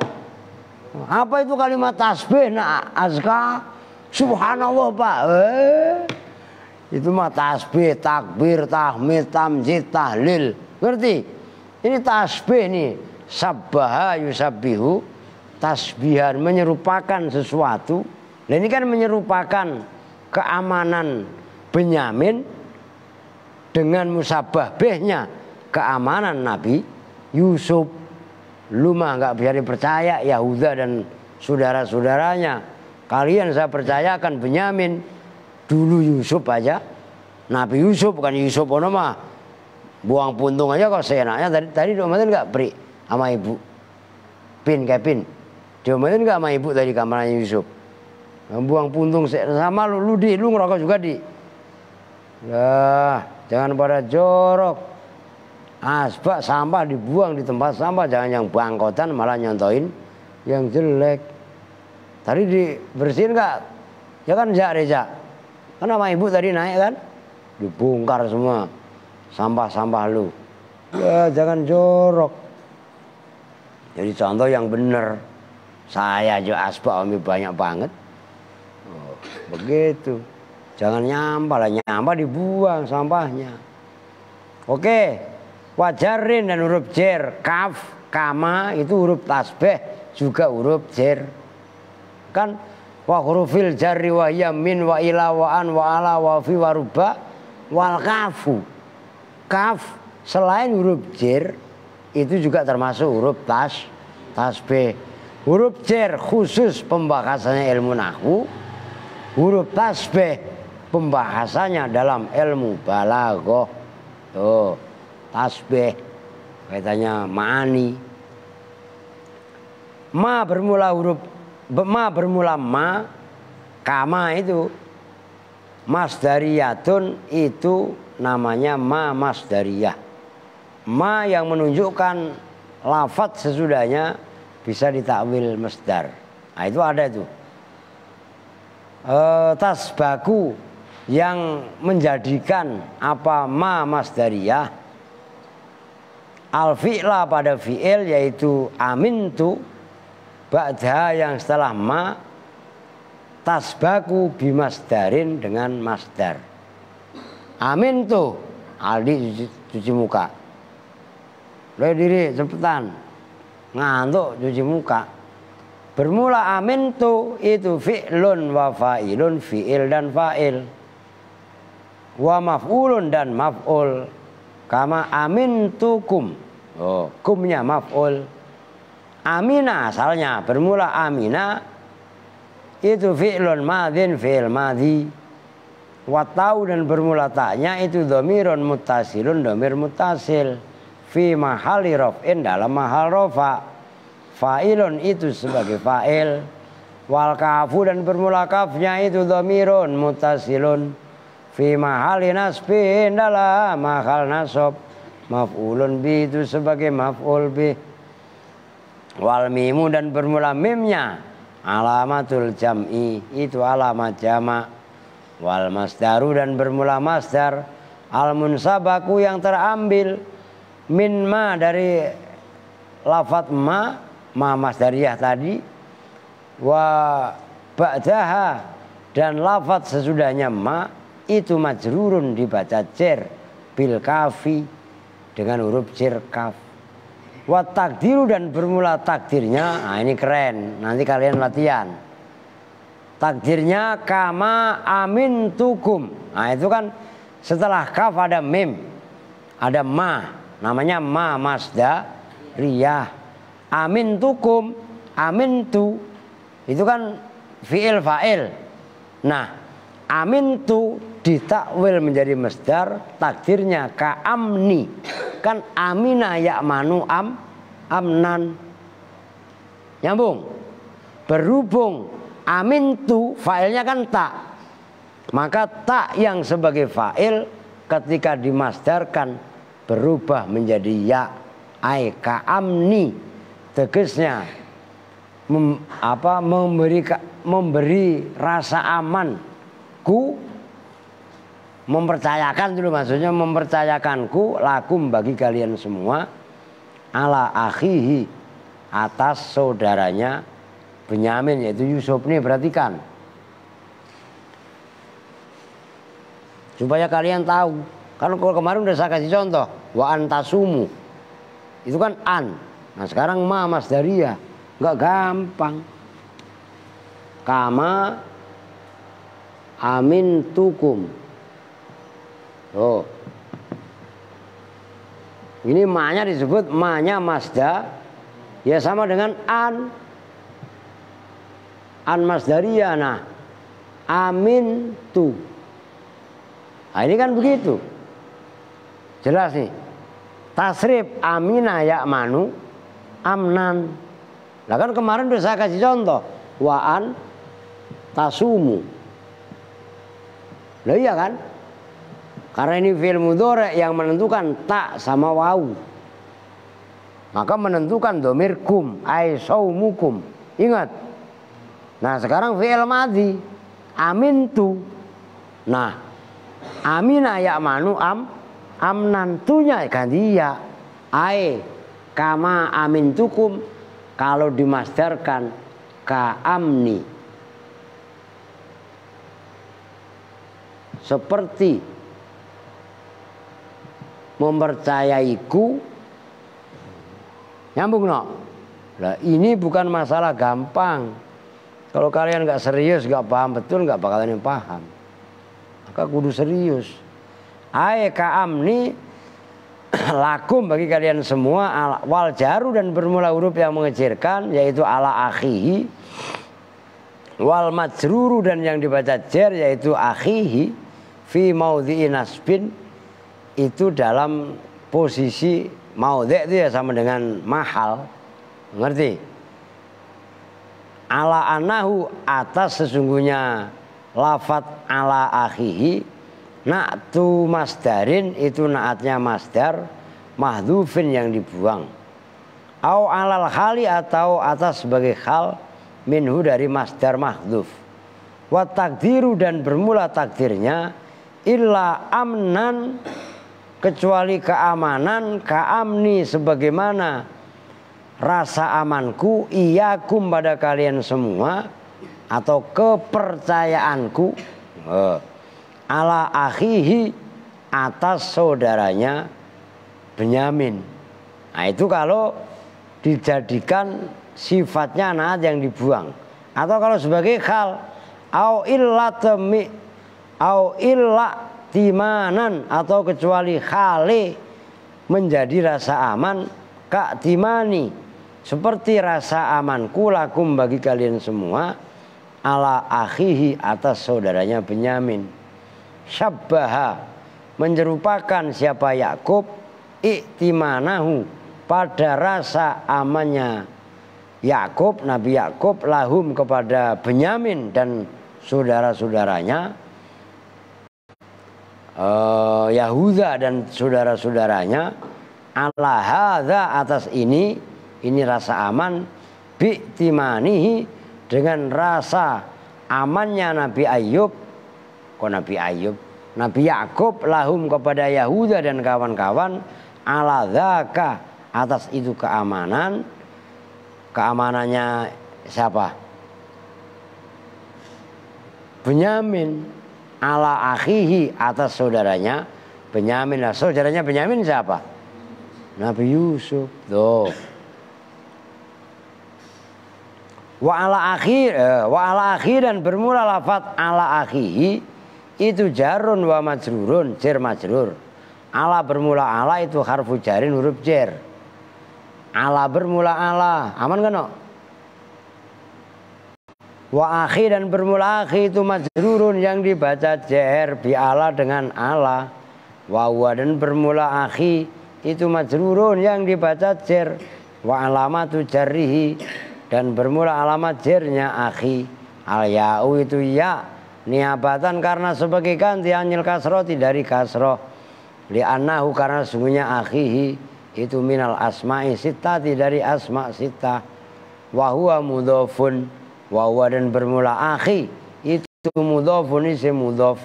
Apa itu kalimat tasbih? Nah, azka subhanallah Pak. Itu mah tasbih, takbir, tahmid, tamjid, tahlil. Ngerti? Ini tasbih nih. Sabbaha yusabbihu. Tasbihan menyerupakan sesuatu. Nah ini kan menyerupakan keamanan Benyamin dengan musabbahnya keamanan Nabi Yusuf. Lu mah nggak bisa dipercaya Yahuda dan saudara-saudaranya. Kalian saya percayakan Benyamin. Dulu Yusuf aja, Nabi Yusuf bukan Yusuf ono mah buang puntung aja kok seenaknya. Tadi diomelin nggak Pri sama ibu? Pin kayak Pin. Diomelin nggak sama ibu tadi kamarnya Yusuf? Buang puntung sama lu ngerokok juga di. Lah, jangan pada jorok. Asbak sampah dibuang di tempat sampah, jangan yang bangkotan malah nyontoin yang jelek. Tadi dibersihin nggak? Ya kan Reza. Kan sama ibu tadi naik kan, dibongkar semua sampah-sampah lu. Ya jangan jorok. Jadi contoh yang benar. Saya aja asbak Umi banyak banget. Oh, begitu. Jangan nyampah lah, nyampah dibuang sampahnya. Oke, wajarin dan huruf jer, kaf, kama itu huruf tasbih juga huruf jer. Kan wa hurufil jarri wa yamin wa ila wa an wa ala wa fi wa ruba wal kafu. Kaf selain huruf jer itu juga termasuk huruf tasbih. Huruf jer khusus pembahasannya ilmu nahwu. Huruf tasbih pembahasannya dalam ilmu balaghah. Tuh, tasbih kaitannya ma'ani. Ma bermula huruf ma bermula ma, kama itu masdariyatun itu namanya ma masdariyah. Ma yang menunjukkan lafadz sesudahnya bisa ditakwil masdar. Nah itu ada itu. Tasbaku yang menjadikan apa ma masdariyah al fi'la pada fi'il yaitu amintu ba'da yang setelah ma tasbaku bimasdarin dengan masdar. Amintu Aldi cuci muka. Udah diri cepetan ngantuk cuci muka. Bermula amintu itu fi'lun wa fa'ilun, fi'il dan fa'il, wa maf'ulun dan maf'ul. Kama amintukum, oh kumnya maf'ul. Amina asalnya bermula amina itu fi'lun madhin, fi'il madhi. Wa tau dan bermula taknya itu dhamirun muttasilun, dhamir muttasil. Fi mahali raf'in dalam mahal rafa. Fa'ilun itu sebagai fa'il. Wal kafu dan bermula kafnya itu dhamirun muttasilun. Fi mahali nasbin dalam mahal nasab. Maf'ulun bi itu sebagai maf'ul bi. Wal mimu dan bermula mimnya alamatul jam'i itu alamat jamak. Wal masdaru dan bermula masdar al munsabaku yang terambil min ma dari lafadz ma masdariyah tadi, wa ba'daha dan lafadz sesudahnya ma itu majrurun dibaca jar bil kafi dengan huruf jar kaf. Wa takdiru dan bermula takdirnya, nah ini keren, nanti kalian latihan. Takdirnya kama amintukum. Nah itu kan setelah kaf ada mim, ada ma, namanya ma masdariyah. Amintukum, amintu itu kan fi'il fa'il. Nah amintu ditakwil menjadi masdar, takdirnya ka amni, kan amina ya'manu amnan. Nyambung. Berhubung amintu fa'ilnya kan tak, maka tak yang sebagai fa'il ketika dimasdarkan berubah menjadi ya. Ai ka amni, tegasnya memberi rasa aman ku, mempercayakan dulu, maksudnya mempercayakanku lakum bagi kalian semua, ala akhihi atas saudaranya Benyamin yaitu Yusuf. Nih perhatikan supaya kalian tahu, karena kalau kemarin udah saya kasih contoh wa antasumu itu kan an, nah sekarang ma masdariyah, nggak gampang. Kama amintukum. Oh, ini ma-nya disebut ma-nya masdar, ya sama dengan an masdariyah. Nah, amin tu. Nah, ini kan begitu. Jelas nih. Tasrif amina ya'manu amnan. Nah kan kemarin udah saya kasih contoh waan tasumu. Lah iya kan? Karena ini fi'il mudhari yang menentukan tak sama wawu, maka menentukan dhamir kum ai saumukum. Ingat. Nah sekarang fi'il madhi amintu. Nah amina ya'manu amnan, tunya ganti ya. Ai kama amintukum kalau dimasdarkan ka amni, seperti mempercayaiku. Nyambung no? Nah, ini bukan masalah gampang. Kalau kalian nggak serius, nggak paham betul, nggak bakalan paham. Maka kudu serius. Ai ka amni lakum bagi kalian semua, wal jaru dan bermula huruf yang mengejirkan yaitu ala akhihi, wal majruru dan yang dibaca jar yaitu akhihi fi maudhi'i nasbin itu dalam posisi maudhi' itu ya sama dengan mahal. Ngerti? Ala anahu atas sesungguhnya lafat ala akhihi na'tu masdarin itu naatnya masdar mahdhufin yang dibuang. Au alal khali atau atas sebagai khal minhu dari masdar mahdhuf. Wa takdiru dan bermula takdirnya illa amnan kecuali keamanan ka'amni sebagaimana rasa amanku iyakum pada kalian semua atau kepercayaanku ala akhihi atas saudaranya Benyamin. Nah itu kalau dijadikan sifatnya naat yang dibuang, atau kalau sebagai khal au illa timanan atau kecuali khali menjadi rasa aman kak timani seperti rasa amanku lakum bagi kalian semua ala akhihi atas saudaranya Benyamin. Syabbaha menyerupakan siapa Yakub iktimanahu pada rasa amannya Yakub, Nabi Yakub lahum kepada Benyamin dan saudara-saudaranya, Yahuda dan saudara-saudaranya, ala hadza atas ini rasa aman bi'timanihi dengan rasa amannya Nabi Ayub, Nabi Yakub lahum kepada Yahuda dan kawan-kawan, ala dzaka atas itu keamanannya siapa? Benyamin, ala akhihi atas saudaranya Benyamin. Lah saudaranya Benyamin siapa? Nabi Yusuf. Tuh. Wa ala akhi dan bermula lafaz ala akhihi itu jarun wa majrurun, jar majrur. Ala bermula ala itu harfu jarin huruf jar. Ala bermula ala, aman kan? No? Wa akhi dan bermula akhi itu majrurun yang dibaca jar bi ala dengan ala. Wa huwa dan bermula akhi itu majrurun yang dibaca jar. Wa alamatu jarrihi dan bermula alamat jarnya akhi. Al ya'u itu ya niabatan karena sebagai ganti anil kasroti dari kasroh. Li'annahu karena sungguhnya akhihi itu minal asma'i sittati dari asma' sittah. Wa huwa mudhofun, wa huwa dan bermula akhi itu mudhofun isim mudhof.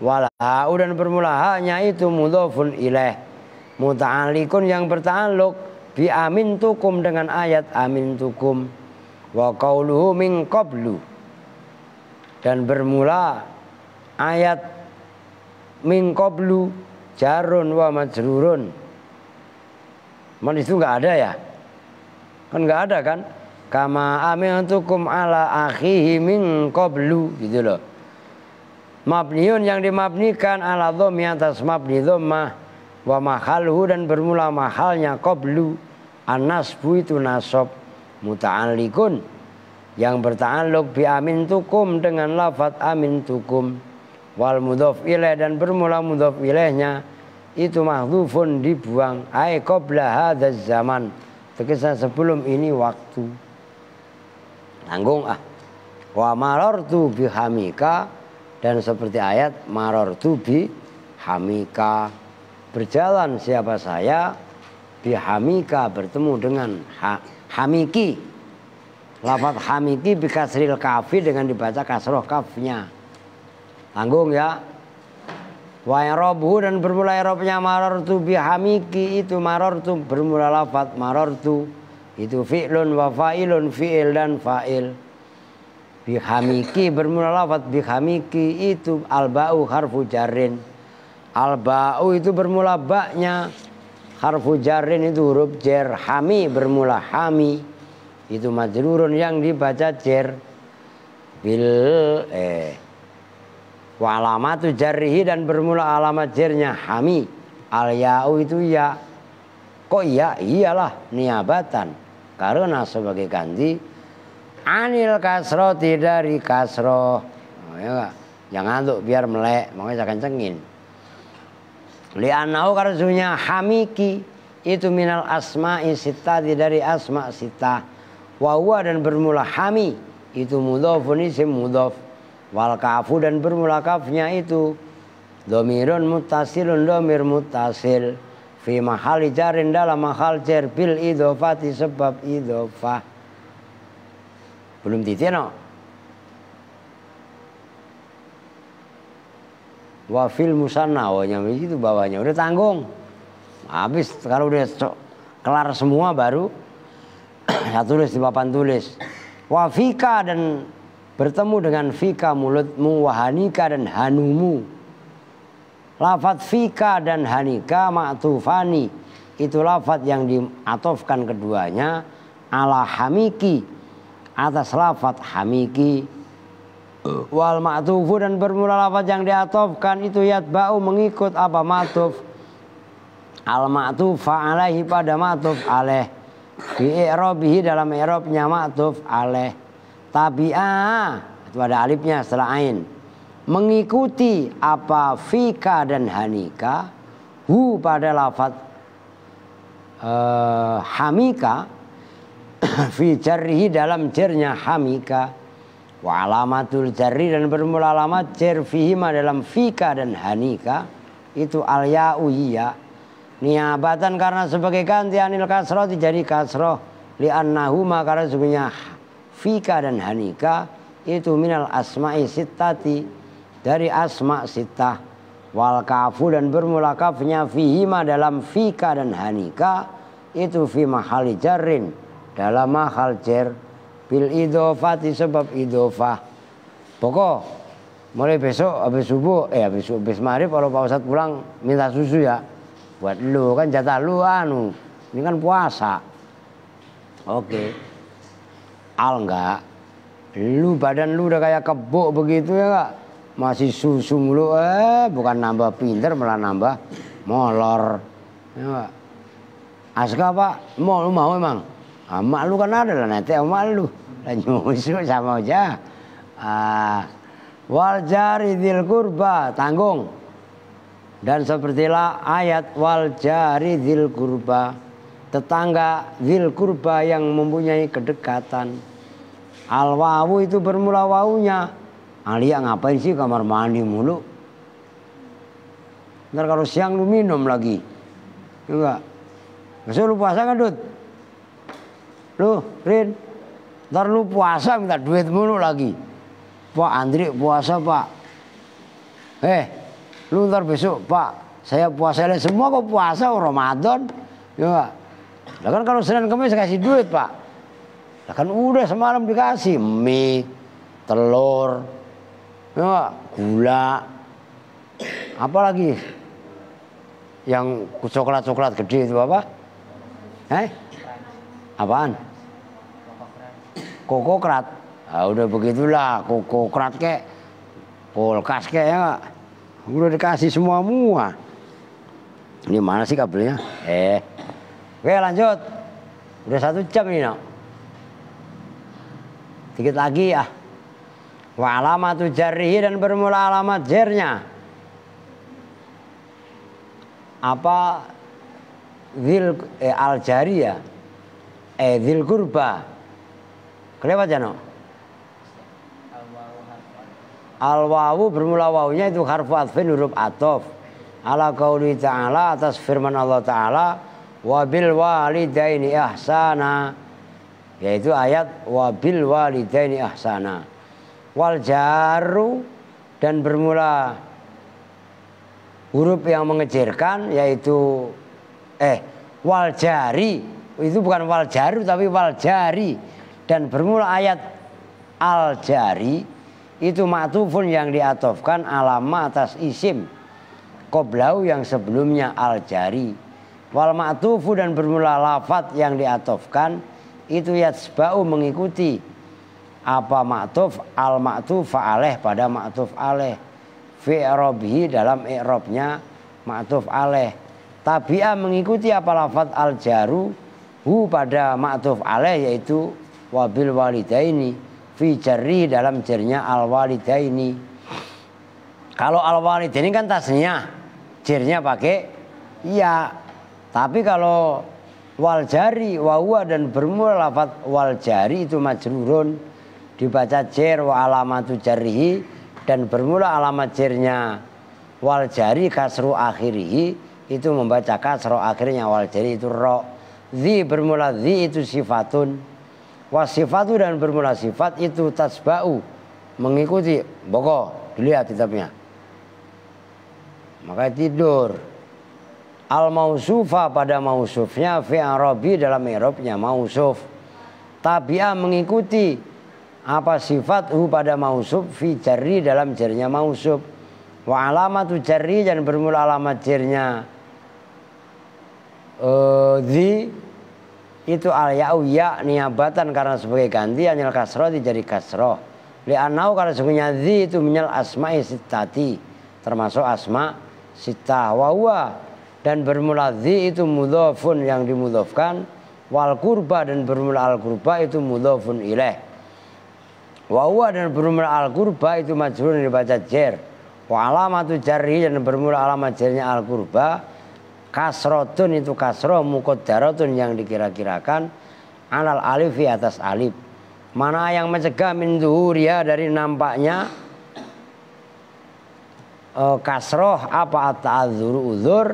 Wal ha'u dan bermula ha'nya itu mudhofun ilaih muta'alliqun yang berta'alluq bi amintukum dengan ayat amintukum. Wa qauluhu min qablu dan bermula ayat min qablu jarun wa majrurun. Man itu enggak ada ya? Kan enggak ada kan? Kama amintukum ala akhihi min qablu gitu loh. Mabniun yang dimabnikan ala dhammi atas mabni dhammah wa mahalhu dan bermula mahalnya qablu an-nasbu itu nasab muta'alliqun yang berta'alluq bi amintukum dengan lafaz amintukum wal mudhof ilaih dan bermula mudhof ilaihnya itu mahdhufun dibuang ai qabla hadzal zaman terkesan sebelum ini waktu. Tanggung wa marartu bi hamika dan seperti ayat marartu bi hamika berjalan siapa saya bi hamika bertemu dengan hamiki. Lafaz hamiki bi kasril kafi dengan dibaca kasroh kafnya. Tanggung ya. Wa i'rabuhu dan bermula i'rabnya marartu bi hamiki itu marartu bermula lafaz marartu itu fi'lun wa fa'ilun fi'il dan fa'il. Bi hamiki bermula lafaz bi hamiki itu alba'u harfu jarrin. Alba'u itu bermula ba'nya harfu jarrin itu huruf jar. Hami bermula hami itu majrurun yang dibaca jar bil wa alamatu jarrihi dan bermula alamat jarnya hami. Al ya'u itu ya. Kok ya? Iyalah niabatan karena sebagai ganti anil kasroh dari kasroh. Oh, ya, jangan ngantuk biar melek, makanya saya kencengin. Li'annahu karena hamiki itu minal asma'i sittati dari asma' sittah. Wa huwa dan bermula hami itu mudhofun isim mudhof. Wal kafu dan bermula kafnya itu dhamirun muttasilun dhamir muttasil fi mahali jarin dalam mahal jar bil idhofati sebab idhofah. Belum titik no. Wa fil musanna itu bawahnya udah tanggung. Habis kalau udah kelar semua baru saya tulis di papan tulis. Wa fika dan bertemu dengan fika mulutmu, wahanika dan hanumu. Lafat fika dan hanika ma'tufani. Itu lafat yang diatofkan keduanya ala hamiki, atas lafat hamiki. Wal ma'tufu dan bermula lafat yang diatofkan itu yatba'u mengikut apa ma'tuf. Al ma'tufa alaihi pada ma'tuf alaih. Fi i'rabihi dalam i'rabnya ma'tuf alaih. Tabi'ah itu ada alifnya setelah ain. Mengikuti apa fika dan hanika hu pada lafat hamika fi jarrihi dalam jarnya hamika. Wa alamatul jarri dan bermula alamat jar fihima dalam fika dan hanika itu al ya'u ya. Niabatan karena sebagai ganti anil kasroh jadi kasroh li annahuma karena sebenarnya fika dan hanika itu minal asma'i sittati dari asma' sittah. Wal kafu dan bermula kafnya fihima dalam fika dan hanika itu fi mahali jarrin dalam mahal jar bil idhofati sebab idhofah. Pokok mulai besok habis subuh habis maghrib kalau Pak Ustadz pulang minta susu ya. Buat lu kan jatah lu ini kan puasa. Oke. Al enggak. Lu badan lu udah kayak kebo begitu ya enggak? Masih susu mulu bukan nambah pinter malah nambah molor. Ya enggak? Aska Pak, lu mau emang? Mak lu kan ada lah nanti mak lu dan nyusu sama aja. Wal jari dzil qurba tanggung. Dan sepertilah ayat wal jari dzil qurba tetangga dzil qurba yang mempunyai kedekatan. Al wawu itu bermula wawunya. Alia ngapain sih kamar mandi mulu? Ntar kalau siang lu minum lagi. Enggak. Besok lu puasa kan Dut? Lu, Rin, ntar lu puasa minta duit mulu lagi. Pak Andri puasa Pak. Lu ntar besok Pak, saya puasa semua kok puasa Ramadan. Ya lah kan kalau Senin Kamis kasih duit Pak. Lah kan udah semalam dikasih mie, telur, ya, gula, apa lagi? Yang coklat-coklat gede itu apa? Apaan? Kokokrat. Ah, udah begitulah kokokrat kek, kulkas kek ya. Udah dikasih semua. Ini mana sih kabelnya? Oke lanjut. Udah 1 jam ini nak. Dikit lagi ya. Wa alamatu jarrihi dan bermula alamat jarnya. Apa? Al jari ya. Dzil qurba. Kelewat ya no? Al wawu bermula wawunya itu harfu atfin huruf atof. Ala qauli ta'ala atas firman Allah Ta'ala wa bil walidaini ihsana. Yaitu ayat wa bil walidaini ihsana. Wal jaru dan bermula huruf yang mengejirkan yaitu wal jari. Itu bukan wal jaru tapi wal jari. Dan bermula ayat al jari itu ma'tufun yang diatofkan alama atas isim qoblau yang sebelumnya al jari. Wal ma'tufu dan bermula lafat yang diatofkan itu yatsba'u mengikuti apa ma'tuf al ma'tuf alaih pada ma'tuf alaih fi i'rabihi dalam i'rabnya ma'tuf alaih. Tabi'a mengikuti apa lafat al jaru hu pada ma'tuf alaih yaitu wabil walidaini fi jarri dalam jarnya al walidaini. Kalau al walidaini kan tasnya jarnya pakai iya. Tapi kalau wal jari wa huwa dan bermula lafaz wal jari itu majrurun dibaca jar wa alamatu jarrihi dan bermula alamat jarnya wal jari kasru akhirihi, itu membaca kasro akhirnya wal jari itu ro. Dzi bermula dzi itu sifatun, wasifatu dan bermula sifat itu tasba'u mengikuti. Boko dilihat kitabnya, maka tidur. Al mausufa pada mausufnya, fi arabi dalam i'rabnya mausuf. Tabi'a mengikuti apa sifat pada mausuf, fi jarri dalam jarnya mausuf. Wa alamatu jarri dan bermula alamat jarnya di itu al ya'u ya niabatan karena sebagai ganti anil kasroh jadi kasroh. Li'anau karena sesungguhnya di itu minal asma'i sittati termasuk asma sittah. Wa huwa dan bermula di itu mudhofun yang dimudhofkan, wal kurba dan bermula al kurba itu mudhofun ilaih. Wa huwa dan bermula al kurba itu majrur dibaca jar. Wa alamatu jarri dan bermula alamat jarnya al kurba kasrotun itu kasroh muqaddaratun yang dikira-kirakan alal alifi atas alif. Mana yang mencegah min zuhuriya dari nampaknya kasroh apa at-ta'adzuru uzur.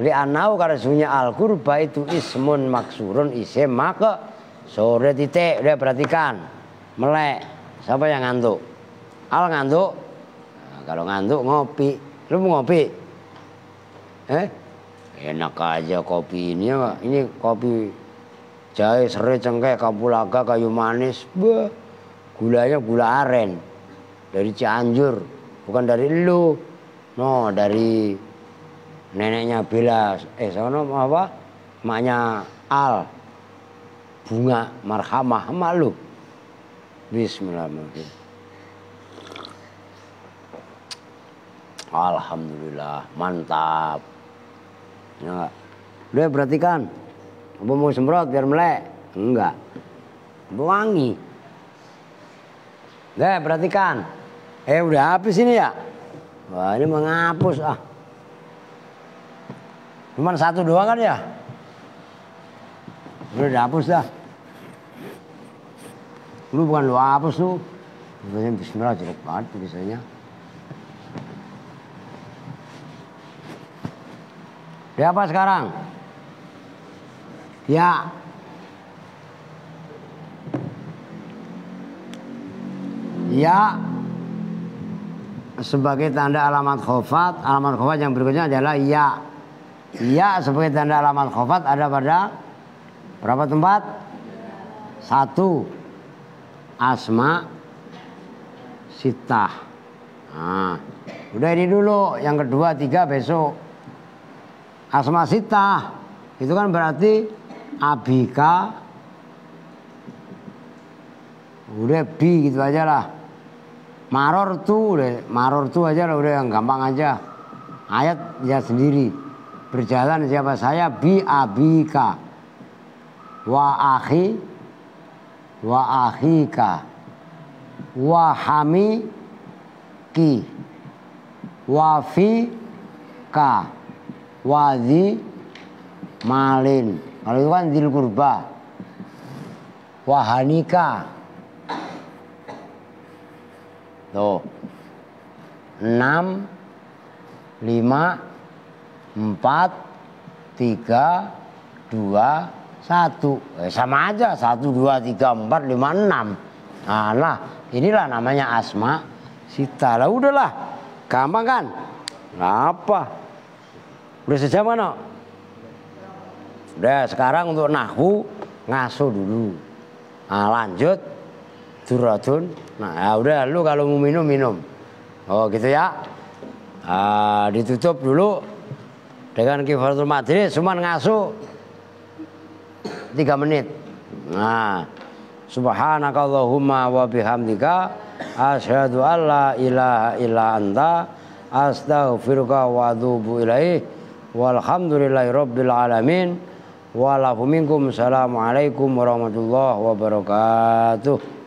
Li'anau karena sunnya al-kurba itu ismun maksurun isim maka sore titik. Udah perhatikan melek. Siapa yang ngantuk? Al ngantuk? Nah, kalau ngantuk ngopi. Lu mau ngopi? Enak aja kopi ini ya. Ini kopi jahe serai cengkeh kapulaga kayu manis. Bah, gulanya gula aren dari Cianjur, bukan dari lu. No, dari neneknya Bella, sono apa? Maknya Al. Bunga marhamah emak lu. Bismillahirrahmanirrahim. Alhamdulillah, mantap. Ya, udah perhatikan. Apa mau semprot biar melek? Enggak. Wangi. Udah perhatikan. Udah habis ini ya? Wah, ini menghapus ah. Cuman satu doang kan ya? Udah dihapus dah. Lu bukan lu hapus lu. Bismillah jelek banget tulisannya. Dia apa sekarang? Ya. Ya. Sebagai tanda alamat khofat. Alamat khofat yang berikutnya adalah ya. Ya sebagai tanda alamat khofat ada pada berapa tempat? 1. Asma sittah. Nah, udah ini dulu. Yang kedua 3 besok. Asma sittah itu kan berarti abika. Udah bi gitu aja lah. Maror tu aja lah, udah yang gampang aja. Ayat ya sendiri. Berjalan siapa saya bi abika wa akhi wa akhika wa hamiki wa fi ka wa dzi malin. Kalau itu kan dzil qurba. Wa hanika. Tuh. 6 5 4 3 2 1. Sama aja 1 2 3 4 5 6. Nah, inilah namanya asma sittah. Lah udahlah. Gampang kan? Apa? Udah sejam mana? Udah, sekarang untuk nahwu ngaso dulu. Nah, lanjut duratun. Nah, ya udah lu kalau mau minum. Oh, gitu ya. Ditutup dulu dengan kifaratul majlis, cuman ngaso 3 menit. Nah, subhanakallahumma wa bihamdika asyhadu an la ilaha illa anta astaghfiruka wa atubu ilaih. Walhamdulillahirabbil alamin. Wa lakum minkum. Assalamualaikum warahmatullahi wabarakatuh.